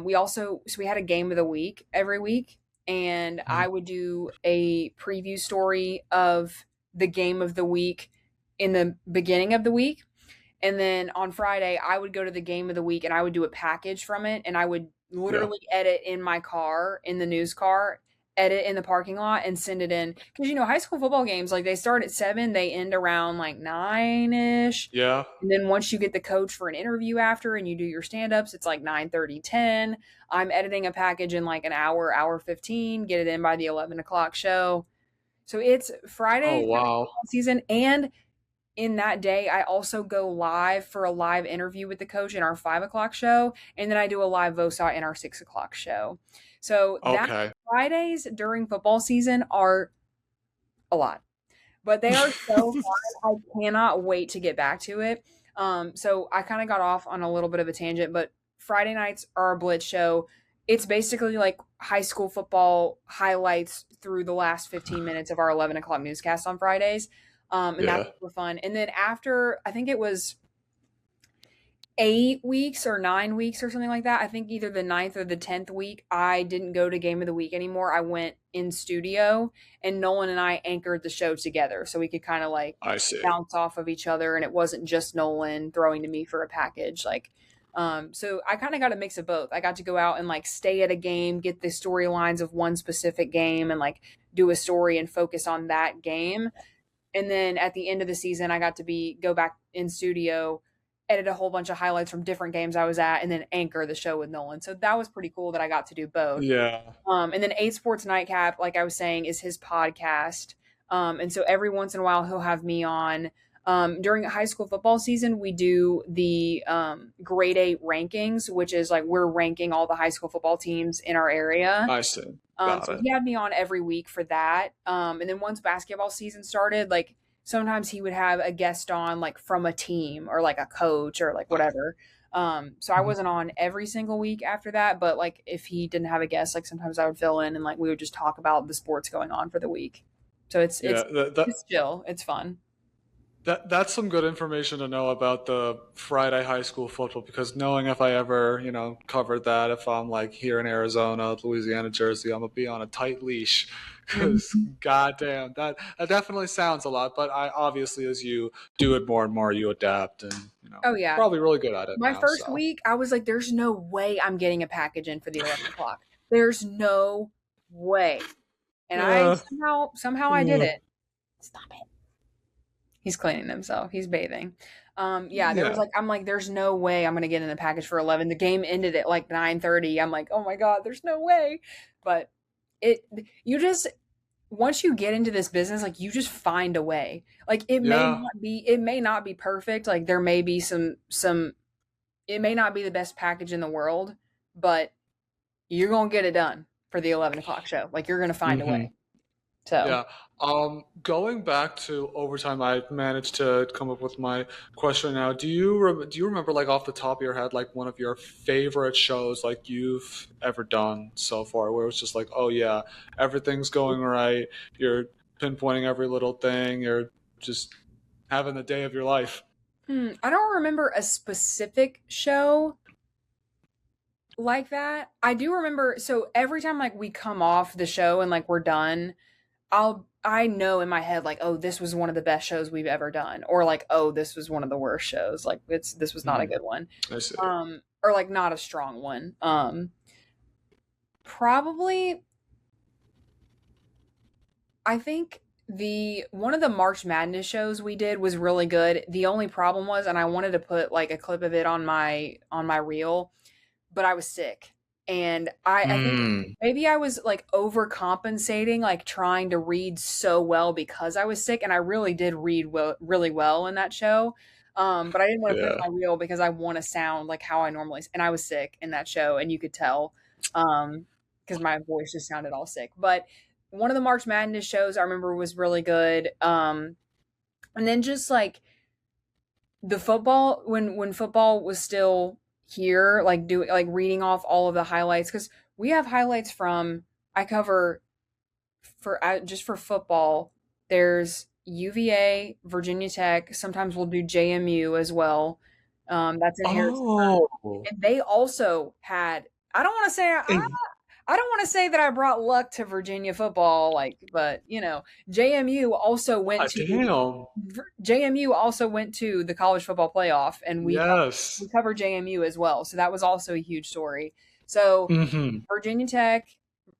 we had a game of the week every week, and I Mhm. would do a preview story of the game of the week in the beginning of the week, and then on Friday, I would go to the game of the week and I would do a package from it. And I would Yeah. literally edit in my car, in the news car, edit in the parking lot and send it in. Because, high school football games, like, they start at 7, they end around like 9-ish. Yeah. And then once you get the coach for an interview after and you do your stand-ups, it's like 9:30, 10. I'm editing a package in like an hour, hour 15, get it in by the 11 o'clock show. So it's Oh Friday during wow. football season, and in that day, I also go live for a live interview with the coach in our 5 o'clock show, and then I do a live VOSA in our 6 o'clock show. So that Okay. Fridays during football season are a lot, but they are so fun. I cannot wait to get back to it. So I kind of got off on a little bit of a tangent, but Friday nights are a blitz show. It's basically like high school football highlights through the last 15 minutes of our 11 o'clock newscast on Fridays. And that's Yeah. super fun. And then after, I think it was 8 weeks or 9 weeks or something like that. I think either the ninth or the 10th week, I didn't go to Game of the Week anymore. I went in studio, and Nolan and I anchored the show together so we could kind of like I see. bounce off of each other, and it wasn't just Nolan throwing to me for a package. So I kind of got a mix of both. I got to go out and like stay at a game, get the storylines of one specific game, and like do a story and focus on that game. And then at the end of the season, I got to go back in studio, edit a whole bunch of highlights from different games I was at, and then anchor the show with Nolan. So that was pretty cool that I got to do both. Yeah. And then 8 Sports Nightcap, like I was saying, is his podcast. And so every once in a while, he'll have me on. During high school football season, we do the grade 8 rankings, which is like we're ranking all the high school football teams in our area. I see. Got So it. he had me on every week for that. And then once basketball season started, like sometimes he would have a guest on like from a team or like a coach or like whatever. So I wasn't on every single week after that, but like if he didn't have a guest, like sometimes I would fill in and like we would just talk about the sports going on for the week. So it's Yeah. it's it's chill. It's fun. That's some good information to know about the Friday high school football, because knowing if I ever, covered that, if I'm like here in Arizona, Louisiana, Jersey, I'm gonna be on a tight leash because Mhm. goddamn, that definitely sounds a lot. But I obviously, as you do it more and more, you adapt, and Oh yeah. probably really good at it My now. first So week, I was like, there's no way I'm getting a package in for the 11 o'clock. There's no way. And I uh, somehow I did uh, it. Stop it. He's cleaning himself. He's bathing. Yeah, yeah, I'm like, there's no way I'm gonna get in the package for 11. The game ended at like 9:30. I'm like, oh my God, there's no way. But it, you just, once you get into this business, like you just find a way. Like yeah, it may not be perfect. Like there may be it may not be the best package in the world, but you're gonna get it done for the 11 o'clock show. Like you're gonna find a hmm way. So yeah. Going back to overtime, I managed to come up with my question now. Do you remember, like off the top of your head, like one of your favorite shows like you've ever done so far, where it's just like, oh yeah, everything's going right. You're pinpointing every little thing. You're just having the day of your life. I don't remember a specific show like that. I do remember, so every time like we come off the show and like we're done, I know in my head like, oh, this was one of the best shows we've ever done, or like, oh, this was one of the worst shows. Like this was not a Hmm, good one. I see. Or like not a strong one. Probably I think the one of the March Madness shows we did was really good. The only problem was, and I wanted to put like a clip of it on my reel, but I was sick. And I think Mm, maybe I was like overcompensating, like trying to read so well because I was sick, and I really did read really well in that show. But I didn't want to put it yeah. on my reel because I want to sound like how I normally, and I was sick in that show, and you could tell, because my voice just sounded all sick. But one of the March Madness shows I remember was really good. And then just like the football when football was still here, like do like reading off all of the highlights, because we have highlights from I cover for just for football. There's UVA, Virginia Tech. Sometimes we'll do JMU as well. That's in Harrisburg, Oh, and they also had. I don't want to say I don't want to say that I brought luck to Virginia football, like, but JMU also went to damn. JMU also went to the college football playoff, and we Yes. covered JMU as well. So that was also a huge story. So Hmm. Virginia Tech,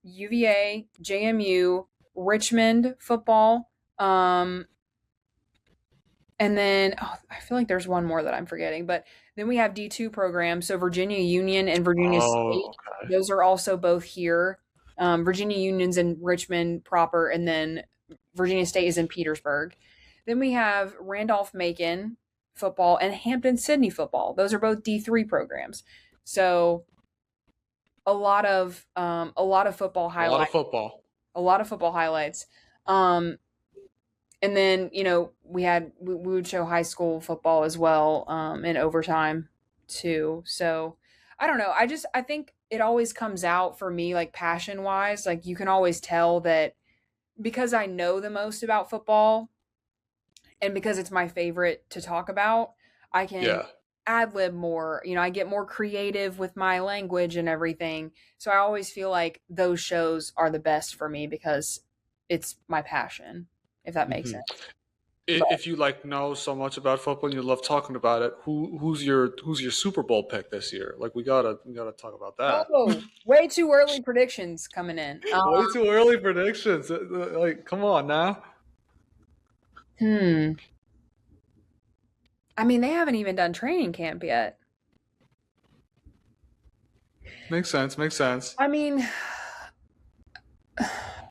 UVA, JMU, Richmond football, um, and then I feel like there's one more that I'm forgetting, but then we have D2 programs. So Virginia Union and Virginia Oh, State. okay. Those are also both here. Virginia Union's in Richmond proper, and then Virginia State is in Petersburg. Then we have Randolph Macon football and Hampton Sydney football. Those are both D3 programs. So a lot of football A lot of highlights. football. A lot of football highlights. And then we would show high school football as well in overtime too. So I don't know. I think it always comes out for me like passion wise. Like you can always tell that because I know the most about football and because it's my favorite to talk about, I can Yeah. ad lib more. I get more creative with my language and everything. So I always feel like those shows are the best for me because it's my passion, if that makes hmm sense. But If you like know so much about football and you love talking about it, who's your Super Bowl pick this year? Like we gotta talk about that. oh, way too early predictions coming in. Way too early predictions. Like, come on now. Hmm. I mean, they haven't even done training camp yet. Makes sense. Makes sense. I mean,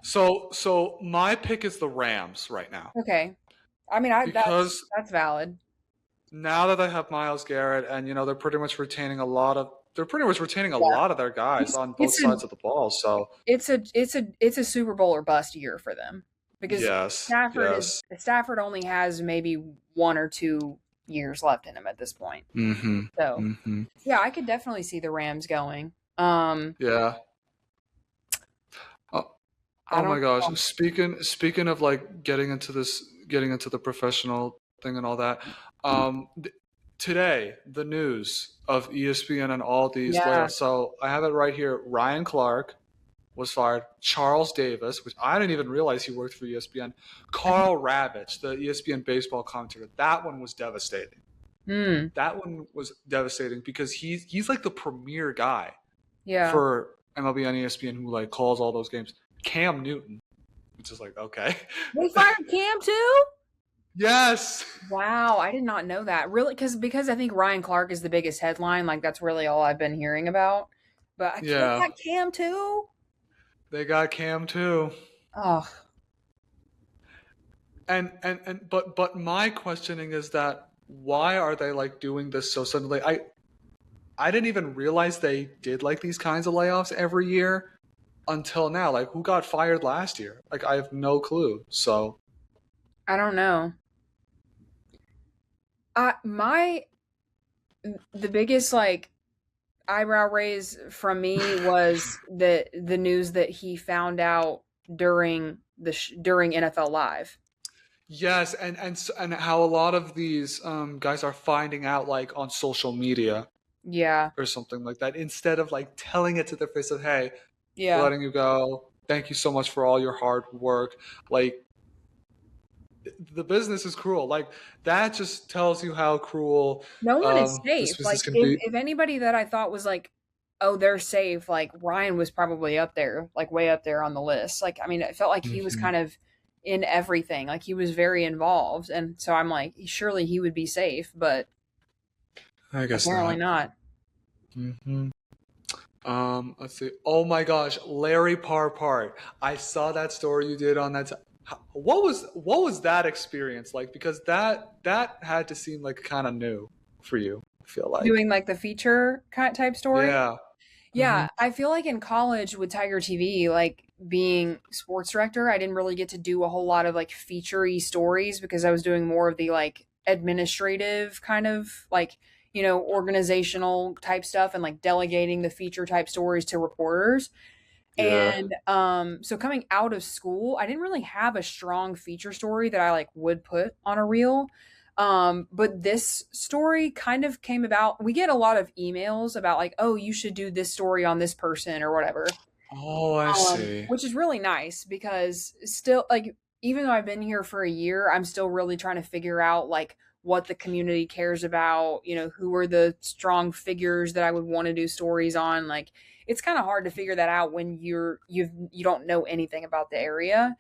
So my pick is the Rams right now okay. I mean, I because that's valid. now that I have Miles Garrett and they're pretty much retaining a Yeah. lot of their guys It's on both it's a sides of the ball. So it's a Super Bowl or bust year for them because yes, Stafford is yes. Stafford only has maybe 1 or 2 years left in him at this point. Mm-hmm. So Mm-hmm. yeah, I could definitely see the Rams going. Yeah. Oh, I oh don't my gosh. know. Speaking of like getting into the professional thing and all that. Today, the news of ESPN and all these Yeah. layoffs. So I have it right here. Ryan Clark was fired. Charles Davis, which I didn't even realize he worked for ESPN. Carl Ravitch, the ESPN baseball commentator. That one was devastating. Hmm. That one was devastating because he's like the premier guy Yeah. for MLB on ESPN who like calls all those games. Cam Newton, which is like okay, They fired Cam too? yes, Wow, I did not know that. Really, because I think Ryan Clark is the biggest headline. Like that's really all I've been hearing about. But they yeah, got Cam too. they got Cam too. Oh, But my questioning is that why are they like doing this so suddenly? I didn't even realize they did like these kinds of layoffs every year until now. Like who got fired last year? Like I have no clue. So I don't know. My the biggest like eyebrow raise from me was the news that he found out during NFL Live. yes, and how a lot of these guys are finding out like on social media Yeah, or something like that instead of like telling it to their face of hey, we're yeah. letting you go. Thank you so much for all your hard work. Like the business is cruel. Like that just tells you how cruel No one is this safe. Like business can be. if anybody that I thought was like, oh, they're safe, like Ryan was probably up there, like way up there on the list. Like I mean, it felt like he was Mhm. kind of in everything. Like he was very involved, and so I'm like, surely he would be safe, but I guess apparently not. not. hmm let's see. Oh my gosh, Larry Parpart. I saw that story you did on that. What was that experience like? Because that had to seem like kind of new for you. I feel like. Doing like the feature kind type story. Yeah. hmm Yeah, I feel like in college with Tiger TV, like being sports director, I didn't really get to do a whole lot of like featurey stories because I was doing more of the like administrative kind of like, organizational type stuff and like delegating the feature type stories to reporters. Yeah. And so coming out of school, I didn't really have a strong feature story that I like would put on a reel. But this story kind of came about. We get a lot of emails about like, oh, you should do this story on this person or whatever. Oh, I see. Which is really nice because still like even though I've been here for a year, I'm still really trying to figure out like what the community cares about, who are the strong figures that I would want to do stories on. Like it's kind of hard to figure that out when you don't know anything about the area.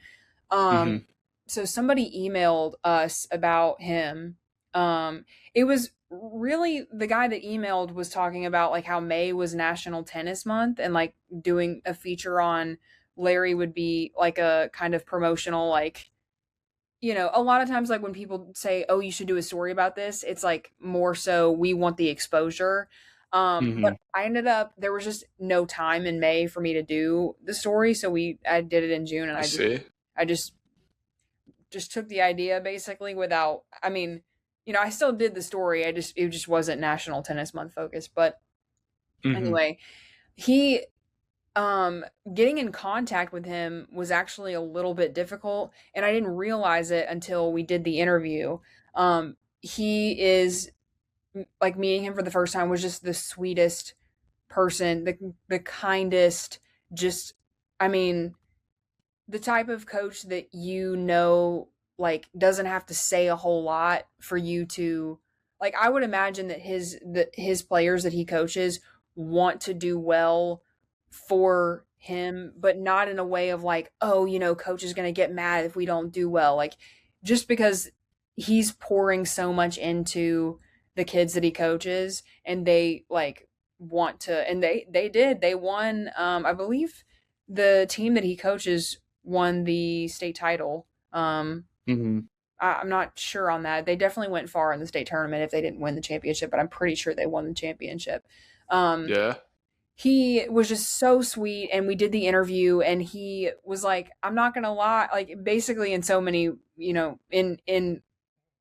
Hmm. So somebody emailed us about him. It was really the guy that emailed was talking about like how May was National Tennis Month and like doing a feature on Larry would be like a kind of promotional like a lot of times like when people say, "Oh, you should do a story about this," it's like more so we want the exposure. But Hmm. I ended up there was just no time in May for me to do the story, so I did it in June and I I just see. I just took the idea basically without I mean, I still did the story. It just wasn't National Tennis Month focused. But Hmm. anyway, he getting in contact with him was actually a little bit difficult and I didn't realize it until we did the interview. He is like meeting him for the first time was just the sweetest person, the kindest, just I mean, the type of coach that like doesn't have to say a whole lot for you to like I would imagine that his players that he coaches want to do well for him, but not in a way of like, oh, coach is going to get mad if we don't do well. Like just because he's pouring so much into the kids that he coaches and they like want to and they won I believe the team that he coaches won the state title. Hmm. I'm not sure on that. They definitely went far in the state tournament if they didn't win the championship, but I'm pretty sure they won the championship. Um, Yeah. he was just so sweet, and we did the interview, and he was like, "I'm not gonna lie," like basically in so many, in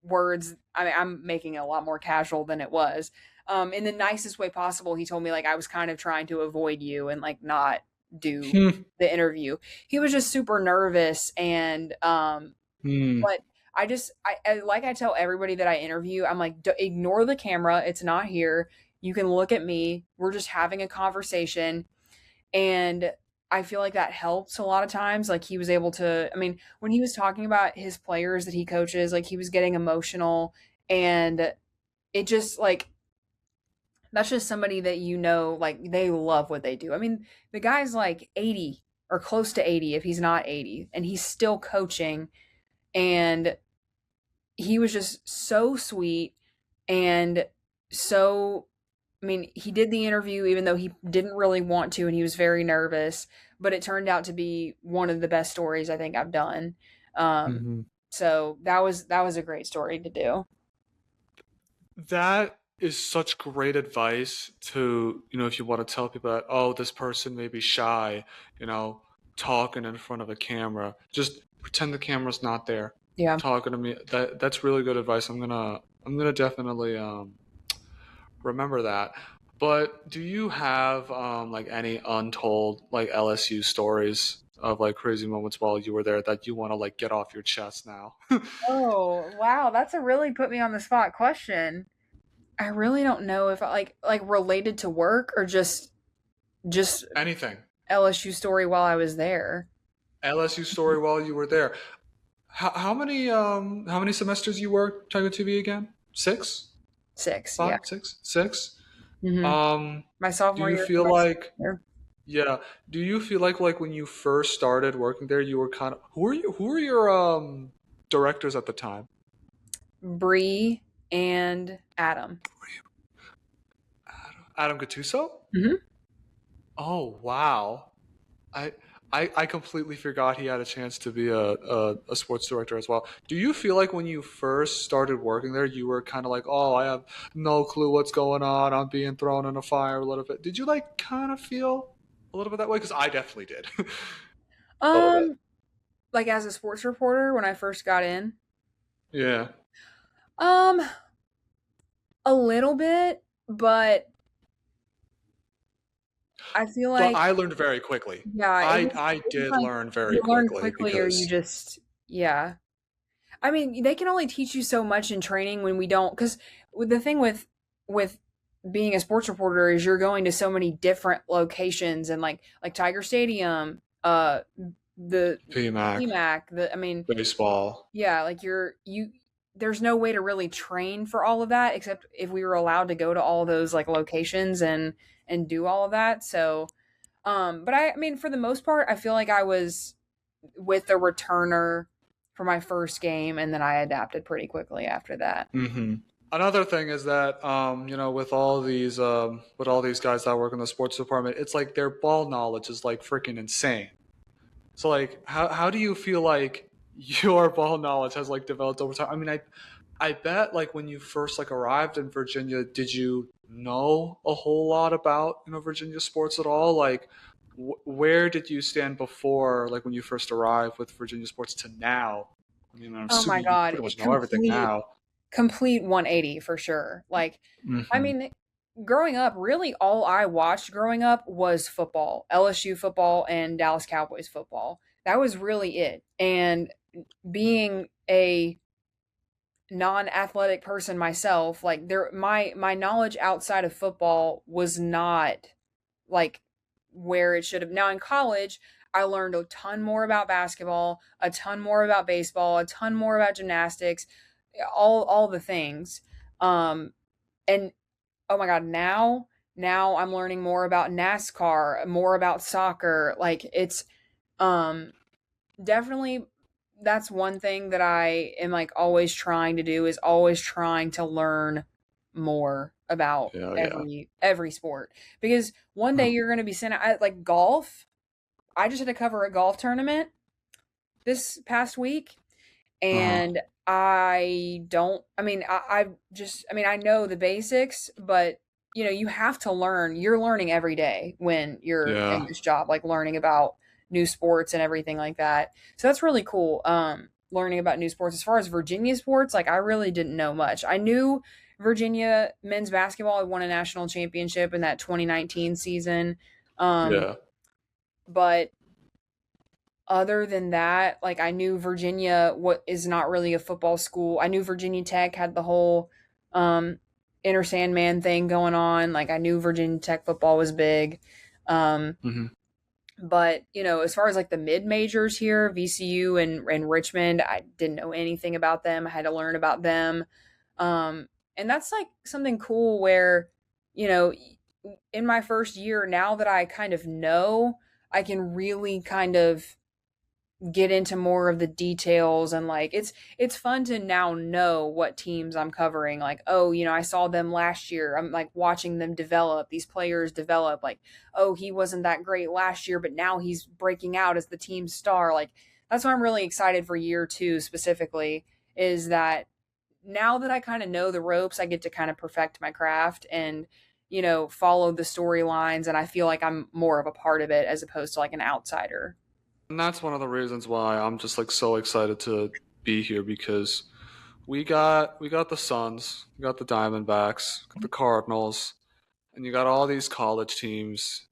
words. I mean, I'm making it a lot more casual than it was. In the nicest way possible, he told me like I was kind of trying to avoid you and like not do Hmm. the interview. He was just super nervous and Hmm. but I like I tell everybody that I interview, I'm like, ignore the camera. It's not here. You can look at me. We're just having a conversation. And I feel like that helps a lot of times. Like he was able to, I mean, when he was talking about his players that he coaches, like he was getting emotional and it just like, that's just somebody that like they love what they do. I mean, the guy's like 80 or close to 80 if he's not 80, and he's still coaching. And he was just so sweet and so I mean, he did the interview even though he didn't really want to and he was very nervous, but it turned out to be one of the best stories I think I've done. Um, Hmm. so that was a great story to do. That is such great advice to, if you want to tell people that, oh, this person may be shy, you know, talking in front of a camera, just pretend the camera's not there, Yeah. talking to me. That's really good advice. I'm gonna definitely remember that. But do you have like any untold like LSU stories of like crazy moments while you were there that you want to like get off your chest now? Oh, wow, that's a really put me on the spot question. I really don't know if I like related to work or just Anything. LSU story while I was there. LSU story while you were there. How many semesters you worked Tiger TV again? Six? 6, yeah. Five? Six? Six? Mhm. Um, My do sophomore you year and feel my like senior yeah, do you feel like when you first started working there you were kind of who were your directors at the time? year. Bree and Adam. Adam Gattuso? Mhm. Oh wow. I I completely forgot he had a chance to be a sports director as well. Do you feel like when you first started working there, you were kind of like, oh, I have no clue what's going on. I'm being thrown in a fire a little bit. Did you like kind of feel a little bit that way? Because I definitely did. A little bit. Um, like as a sports reporter when I first got in. Yeah. Um, a little bit, but I feel But like I learned very quickly. yeah, I it was did like learn very you learn quickly quickly or you because just yeah. I mean, they can only teach you so much in training when we don't because the thing with being a sports reporter is you're going to so many different locations and like Tiger Stadium, the PMAC, PMAC, I mean, baseball. yeah, like there's no way to really train for all of that except if we were allowed to go to all those like locations and do all of that. So, but I mean, for the most part, I feel like I was with the returner for my first game, and then I adapted pretty quickly after that. Hmm. Another thing is that with all these guys that work in the sports department, it's like their ball knowledge is like freaking insane. So like how do you feel like your ball knowledge has like developed over time? I mean, I bet like when you first like arrived in Virginia, did you know a whole lot about Virginia sports at all? Like where did you stand before like when you first arrived with Virginia sports to now? I mean, I'm Oh my assuming you god, pretty much it know everything now. complete 180 for sure. Like, I Hmm. mean, growing up, really all I watched growing up was football, LSU football and Dallas Cowboys football. That was really it. And being a non-athletic person myself, like my knowledge outside of football was not like where it should have. Now in college, I learned a ton more about basketball, a ton more about baseball, a ton more about gymnastics, all the things. And oh my god, now I'm learning more about NASCAR, more about soccer. Like it's um definitely that's one thing that I am like always trying to do is always trying to learn more about Yeah, yeah. every sport because one day you're going to be sent out like golf. I just had to cover a golf tournament this past week Uh-huh. and I don't I mean I just I mean I know the basics but you have to learn you're learning every day when you're in Yeah. this job like learning about new sports and everything like that so that's really cool learning about new sports as far as Virginia sports like I really didn't know much I knew Virginia men's basketball had won a national championship in that 2019 season um Yeah. but other than that, like I knew Virginia what is not really a football school. I knew Virginia Tech had the whole Inner Sandman thing going on. Like I knew Virginia Tech football was big. Um Hmm. but as far as like the mid majors here, VCU and Richmond, I didn't know anything about them. I had to learn about them. And that's like something cool where, you know, in my first year, now that I kind of know, I can really kind of get into more of the details and like it's fun to now know what teams I'm covering like oh I saw them last year I'm like watching them develop these players develop like oh he wasn't that great last year but now he's breaking out as the team star like that's why I'm really excited for year 2 specifically is that now that I kind of know the ropes I get to kind of perfect my craft and follow the storylines and I feel like I'm more of a part of it as opposed to like an outsider. And that's one of the reasons why I'm just like so excited to be here because we got the Suns, we got the Diamondbacks, got the Cardinals, and you got all these college teams,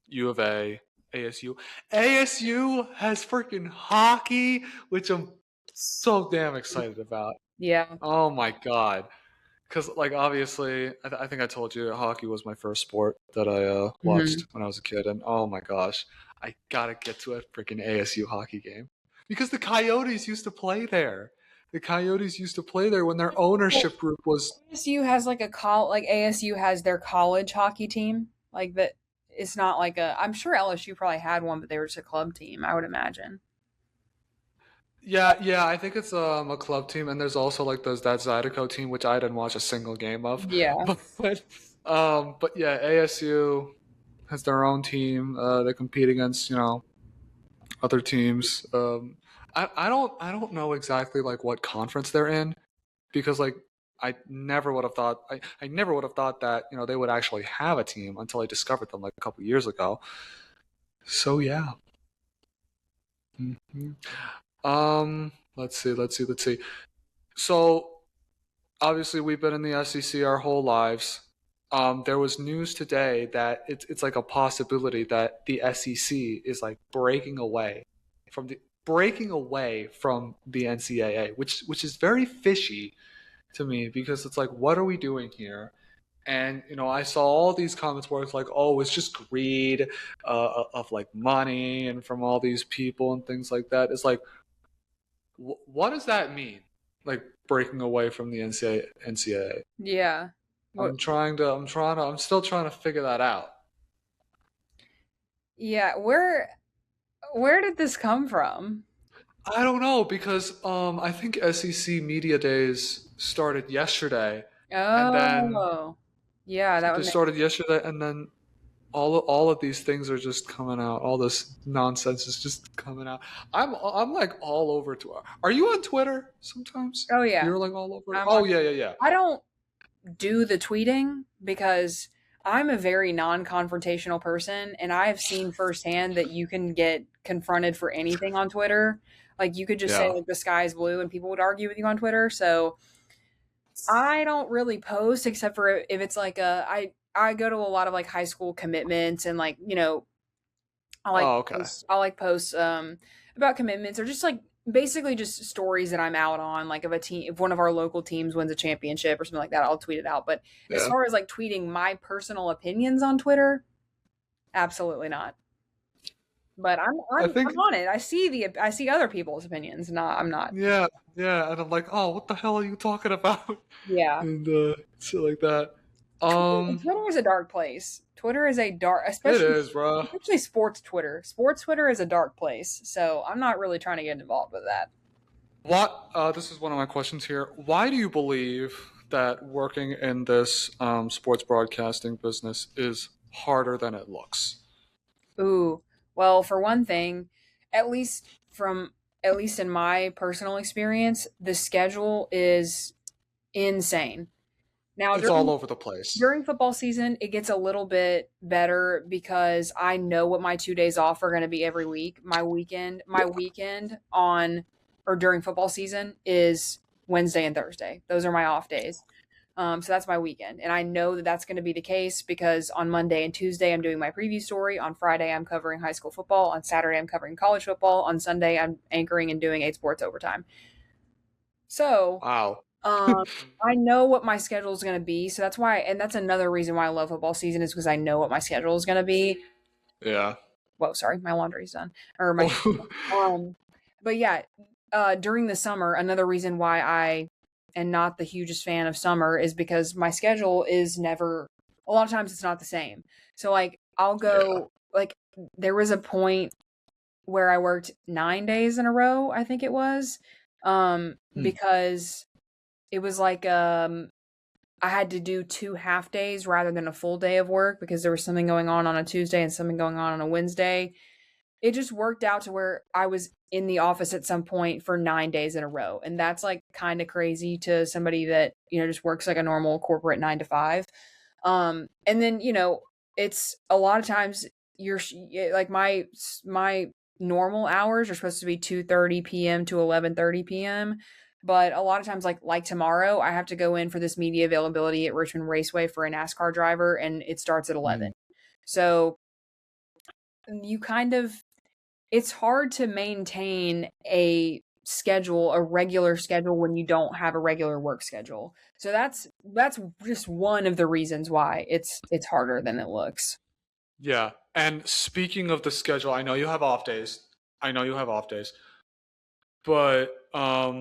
U of A, ASU. ASU has freaking hockey, which I'm so damn excited about. Yeah. Oh my god. Because, like, obviously, I think I told you hockey was my first sport that I Mhm. watched when I was a kid. And oh my gosh, I gotta get to a freaking ASU hockey game. Because the Coyotes used to play there. The Coyotes used to play there when their Well, ownership group was. ASU has like like ASU has their college hockey team. Like that it's not like I'm sure LSU probably had one, but they were just a club team, I would imagine. Yeah, yeah, I think it's a club team. And there's also, like, that Zydeco team, which I didn't watch a single game of. Yeah. But yeah, ASU has their own team. They compete against, other teams. I don't know exactly like what conference they're in because like I never would have thought that they would actually have a team until I discovered them like a couple years ago. So yeah. Mhm. Let's see. So obviously we've been in the SEC our whole lives. There was news today that it's like a possibility that the SEC is like breaking away from the NCAA, which is very fishy to me because it's like, what are we doing here? And I saw all these comments where it's like, oh, it's just greed of like money and from all these people and things like that. It's like, what does that mean? Like breaking away from the NCAA. Yeah. What? I'm still trying to figure that out. Yeah. Where did this come from? I don't know because I think SEC Media Days started yesterday, and then Oh, yeah. That they would make. started yesterday, and then all of these things are just coming out. All this nonsense is just coming out. I'm like all over Twitter. Are you on Twitter sometimes? Oh yeah. You're like all over it. I'm on. Oh yeah, yeah, yeah. I don't do the tweeting because I'm a very non-confrontational person, and I've seen firsthand that you can get confronted for anything on Twitter. Like you could just say Yeah. like the sky is blue, and people would argue with you on Twitter. So I don't really post except for if it's like I go to a lot of like high school commitments and like Oh, okay. I like posts about commitments or just like basically just stories that I'm out on, like if a team, if one of our local teams wins a championship or something like that, I'll tweet it out. But as Yeah. far as like tweeting my personal opinions on Twitter, absolutely not. But I I'm think on it. I see other people's opinions. Not I'm not. yeah, yeah, and I'm like, oh, what the hell are you talking about? Yeah. And shit like that. Twitter is a dark place. Twitter is a dark, It is, bro. especially sports Twitter. Sports Twitter is a dark place. So I'm not really trying to get involved with that. What? This is one of my questions here. Why do you believe that working in this sports broadcasting business is harder than it looks? Ooh, well, for one thing, at least from at least in my personal experience, the schedule is insane. Now It's all over the place. during football season, it gets a little bit better because I know what my 2 days off are going to be every week. My weekend on or during football season is Wednesday and Thursday. Those are my off days. So that's my weekend. And I know that that's going to be the case because on Monday and Tuesday, I'm doing my preview story. On Friday, I'm covering high school football. On Saturday, I'm covering college football. On Sunday, I'm anchoring and doing 8 sports overtime. So Wow. um, I know what my schedule is going to be. So that's why, and that's another reason why I love football season is because I know what my schedule is going to be. Yeah. Whoa, sorry, my laundry's done. Or my, but yeah, during the summer, another reason why I am not the hugest fan of summer is because my schedule is never, a lot of times it's not the same. So like I'll Yeah. go, like there was a point where I worked 9 days in a row, I think it was, Hmm. because it was like, I had to do 2 half days rather than a full day of work because there was something going on a Tuesday and something going on a Wednesday. It just worked out to where I was in the office at some point for 9 days in a row. And that's like kind of crazy to somebody that, just works like a normal corporate 9 to 5. And then, it's a lot of times like my normal hours are supposed to be 2:30 p.m. to 11:30 p.m. But a lot of times, like tomorrow, I have to go in for this media availability at Richmond Raceway for a NASCAR driver, and it starts at Hmm. 11. So you kind of it's hard to maintain a regular schedule when you don't have a regular work schedule. So that's just one of the reasons why it's harder than it looks. Yeah. And speaking of the schedule, I know you have off days. I know you have off days. But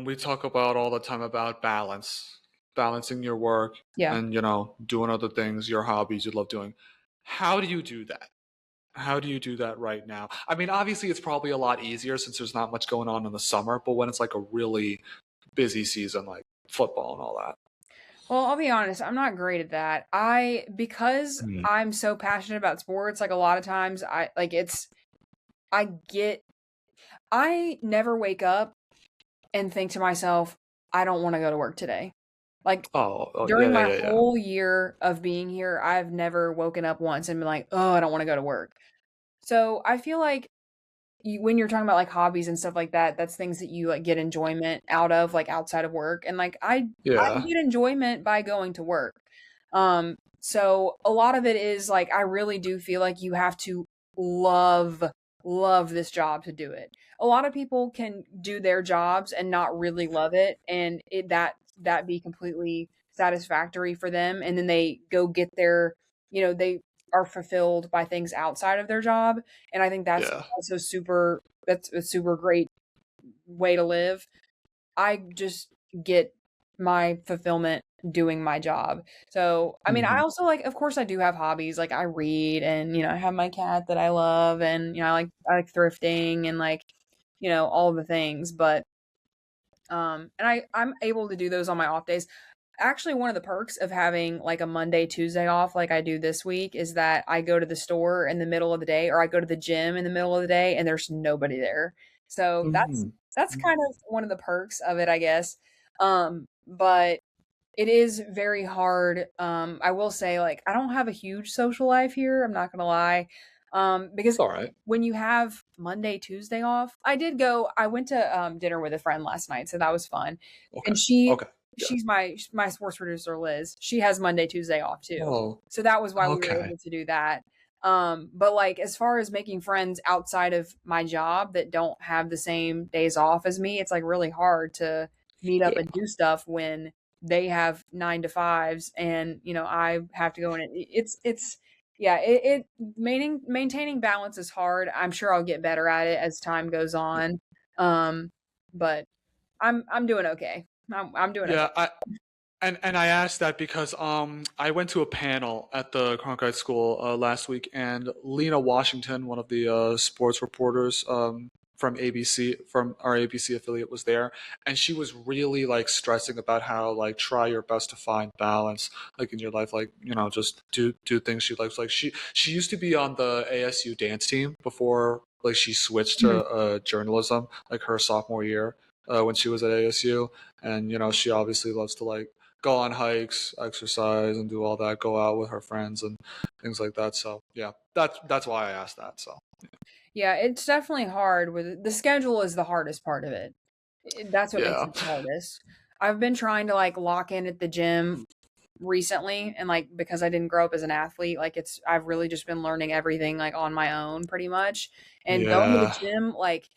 we talk about all the time about balance, balancing your work Yeah. and doing other things, your hobbies you love doing. How do you do that? How do you do that right now? I mean, obviously it's probably a lot easier since there's not much going on in the summer, but when it's like a really busy season like football and all that. Well, I'll be honest, I'm not great at that. Because Mm. I'm so passionate about sports, like a lot of times I get I never wake up and think to myself, I don't want to go to work today. Like Oh, yeah, during yeah, my yeah, yeah. whole year of being here, I've never woken up once and been like, "Oh, I don't want to go to work." So, I feel like when you're talking about like hobbies and stuff like that, that's things that you like get enjoyment out of like outside of work. And like I Yeah. get enjoyment by going to work. So a lot of it is like I really do feel like you have to love love this job to do it. A lot of people can do their jobs and not really love it, and that that be completely satisfactory for them, and then they go get their, they are fulfilled by things outside of their job, and I think that's Yeah. also super. That's a super great way to live. I just get my fulfillment doing my job. So, I mean, I Hmm. also like, of course, I do have hobbies. Like I read, and I have my cat that I love, and I like thrifting, and like all the things. But and I'm able to do those on my off days. Actually, one of the perks of having like a Monday, Tuesday off, like I do this week, is that I go to the store in the middle of the day, or I go to the gym in the middle of the day, and there's nobody there. So Hmm. that's kind of one of the perks of it, I guess. But it is very hard. I will say, like, I don't have a huge social life here. I'm not gonna lie, It's because all right. when you have Monday, Tuesday off, I went to dinner with a friend last night, so that was fun. Okay. And she, Okay. Yeah. she's my sports producer, Liz. She has Monday, Tuesday off too, Oh. so that was why we were Okay. able to do that. But like as far as making friends outside of my job that don't have the same days off as me, it's like really hard to meet up Yeah. and do stuff when they have 9 to 5s, and I have to go in. It's yeah, it maintaining balance is hard. I'm sure I'll get better at it as time goes on. Um, but I'm doing okay. I'm doing okay. Yeah. And I asked that because I went to a panel at the Cronkite School last week, and Lena Washington, one of the sports reporters from ABC, from our ABC affiliate, was there, and she was really like stressing about how like try your best to find balance like in your life, like just do things she likes. Like she used to be on the ASU dance team before like she switched Mhm. to journalism like her sophomore year when she was at ASU, and she obviously loves to like go on hikes, exercise, and do all that. Go out with her friends and things like that. So yeah, that's why I asked that. So Yeah, it's definitely hard. With the schedule is the hardest part of it. That's what makes yeah, it the hardest. I've been trying to like lock in at the gym recently, and like because I didn't grow up as an athlete, like I've really just been learning everything like on my own pretty much. And going to the yeah, gym, like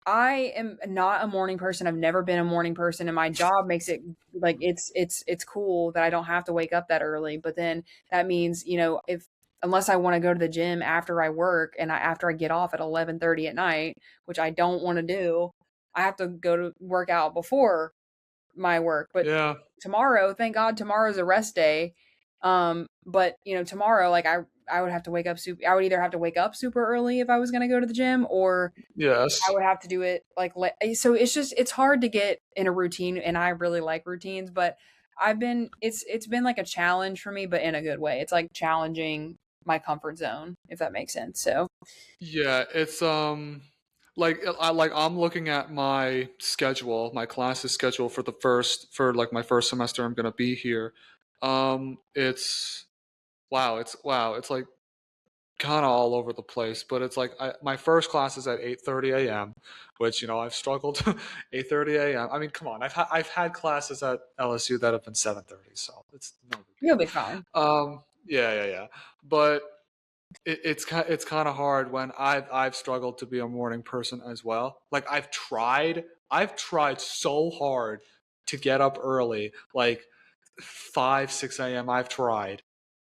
I am not a morning person. I've never been a morning person, and my job makes it like it's cool that I don't have to wake up that early. But then that means, if unless I want to go to the gym after I work, and after I get off at 11:30 at night, which I don't want to do, I have to go to work out before my work. But yeah, tomorrow, thank God tomorrow's a rest day. But tomorrow, like I would have to wake up super I would either have to wake up super early if I was gonna go to the gym, or I yes, would have to do it like so it's hard to get in a routine, and I really like routines, but it's been like a challenge for me, but in a good way. It's like challenging my comfort zone, if that makes sense. So yeah. It's I'm looking at my schedule, my classes schedule for like my first semester I'm gonna be here. It's wow. It's like kind of all over the place, but it's like my first class is at 8:30 a.m., which I've struggled 8:30 a.m. I mean, come on, I've had classes at LSU that have been 7:30, so it's no big you'll deal. be fine. Yeah. But it's kind of hard when I've struggled to be a morning person as well. Like I've tried so hard to get up early, like 5 6 a.m. I've tried.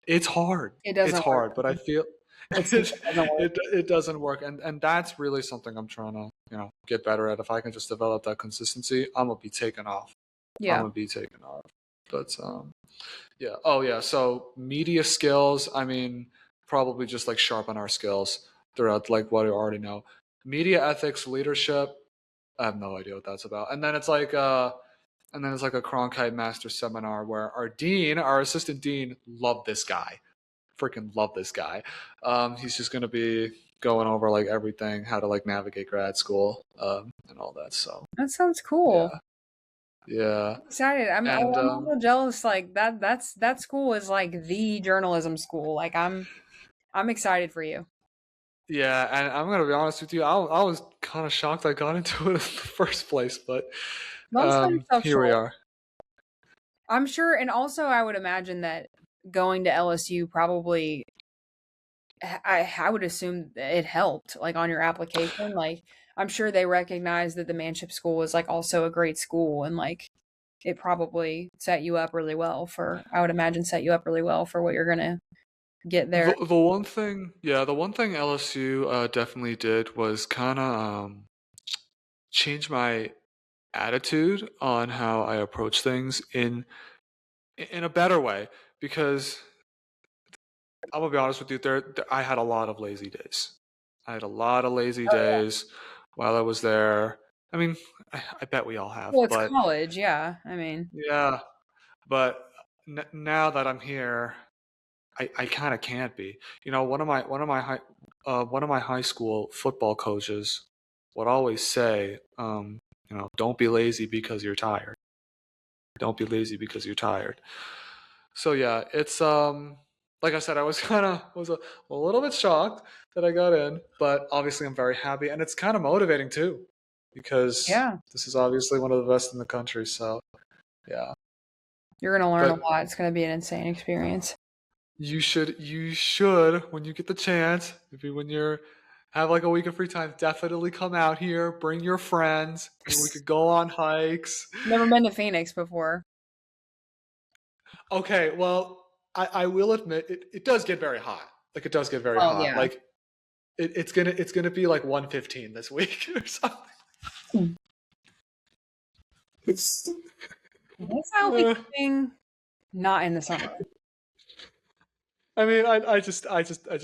It's hard. It It's doesn't work. hard, but I feel It it doesn't work. it doesn't work, and that's really something I'm trying to get better at. If I can just develop that consistency, I'm gonna be taken off. I'm Yeah. gonna be taken off. But yeah. Oh yeah. So media skills. I mean, probably just like sharpen our skills throughout like what we already know. Media ethics, leadership. I have no idea what that's about. And then it's like a Cronkite Master seminar where our dean, our assistant dean, loved this guy. Freaking love this guy. He's just gonna be going over like everything, how to like navigate grad school, and all that. So That sounds cool. yeah, yeah, Excited. and I'm also jealous. Like that school is like the journalism school. Like I'm excited for you. yeah, and I'm gonna be honest with you. I was kind of shocked I got into it in the first place, but Don't sell yourself here we short. are. I'm sure, and also I would imagine that going to LSU probably, I would assume that it helped like on your application. Like I'm sure they recognize that the Manship School is like also a great school, and like it probably set you up really well for, I would imagine, set you up really well for what you're going to get there. The one thing, yeah, the one thing LSU definitely did was kind of change my attitude on how I approach things in a better way, because I'm gonna be honest with you, I had a lot of lazy days. I had a lot of lazy Oh, yeah. days while I was there. I mean, I bet we all have, Well, it's but college. Yeah. I mean, yeah, but now that I'm here, I kind of can't be. You know, one of my high school football coaches would always say, you know, don't be lazy because you're tired. Don't be lazy because you're tired. So yeah, it's like I said, I was kind of a little bit shocked that I got in, but obviously I'm very happy, and it's kind of motivating too, because yeah, this is obviously one of the best in the country. So yeah, you're going to learn a but lot. It's going to be an insane experience. you should when you get the chance, maybe when you're have like a week of free time, definitely come out here, bring your friends. We could go on hikes. Never been to Phoenix before. Okay, well, I will admit it does get very hot. Like it does get very Well, hot. yeah. Like it's gonna be like 115 this week or something. It's, That's how we uh, doing not in the summer. I mean, I just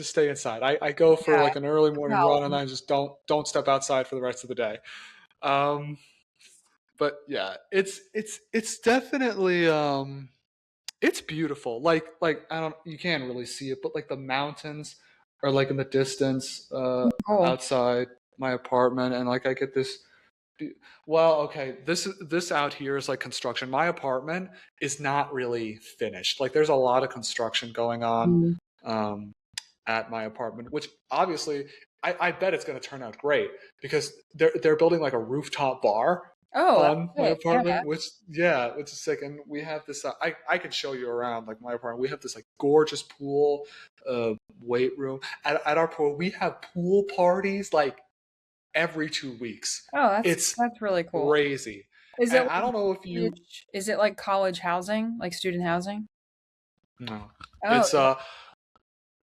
stay inside. I go for Yeah. like an early morning run, and No. I just don't step outside for the rest of the day. Um, but yeah, it's definitely it's beautiful. Like I don't you can't really see it, but like the mountains are like in the distance Cool. outside my apartment, and like I get this. Well, okay, this out here is like construction. My apartment is not really finished. Like there's a lot of construction going on Mm. um, at my apartment, which obviously I bet it's going to turn out great, because they're building like a rooftop bar Oh, that's on my good. Yeah. apartment, which yeah, which is sick. And we have this. I can show you around like my apartment. We have this like gorgeous pool, weight room. At our pool, we have pool parties like every 2 weeks. Oh, It's that's really cool. crazy. Is it And like I don't know if you college? Is it like college housing, like student housing? no. Oh, It's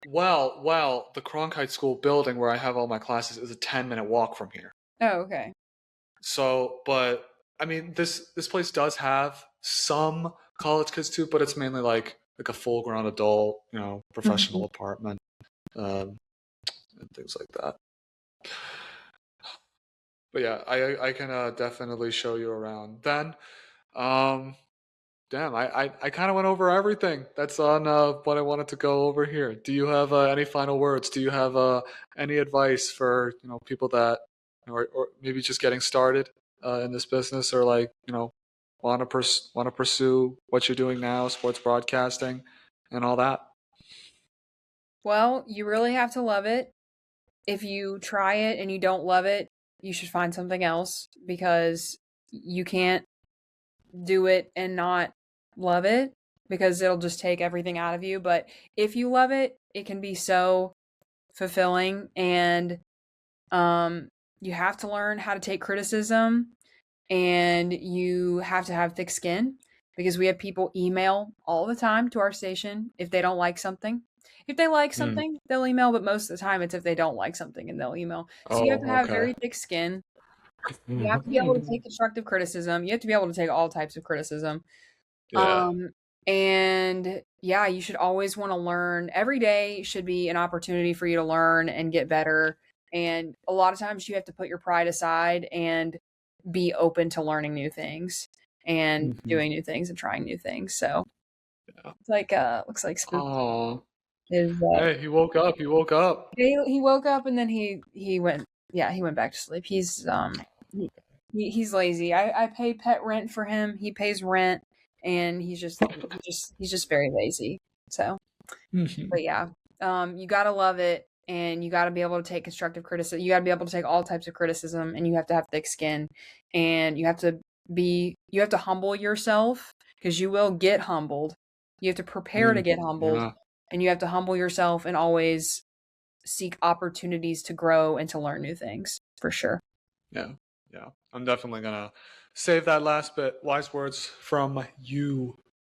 well, the Cronkite School building where I have all my classes is a 10-minute walk from here. oh, okay. So, but I mean this place does have some college kids too, but it's mainly like a full grown adult, you know, Mhm. professional apartment, um, and things like that. But yeah, I can definitely show you around. Then, um, damn, I kind of went over everything that's on what I wanted to go over here. Do you have any final words? Do you have any advice for people that or maybe just getting started in this business, or like want to pursue what you're doing now, sports broadcasting, and all that? Well, you really have to love it. If you try it and you don't love it, you should find something else because you can't do it and not love it because it'll just take everything out of you. But if you love it, it can be so fulfilling and um you have to learn how to take criticism and you have to have thick skin because we have people email all the time to our station if they don't like something. If they like Hmm. something, they'll email, but most of the time it's if they don't like something and they'll email. So you have to Oh, have okay. very thick skin. You have to be able to take constructive criticism. You have to be able to take all types of criticism. Yeah. Um, and yeah, you should always want to learn. Every day should be an opportunity for you to learn and get better. And a lot of times you have to put your pride aside and be open to learning new things and Hmm. doing new things and trying new things. So Yeah. it's like looks like Spook Oh, is hey, he woke up. He woke up. he woke up and then he went he went back to sleep. He, he's lazy. I pay pet rent for him. He pays rent and he's just very lazy. So Hmm. but yeah, you gotta love it, and you gotta be able to take constructive criticism. You gotta be able to take all types of criticism, and you have to have thick skin, and you have to humble yourself because you will get humbled. You have to prepare to Mm, get humbled, yeah. and you have to humble yourself and always seek opportunities to grow and to learn new things for sure. Yeah. Yeah, I'm definitely gonna save that last bit. Wise words from you.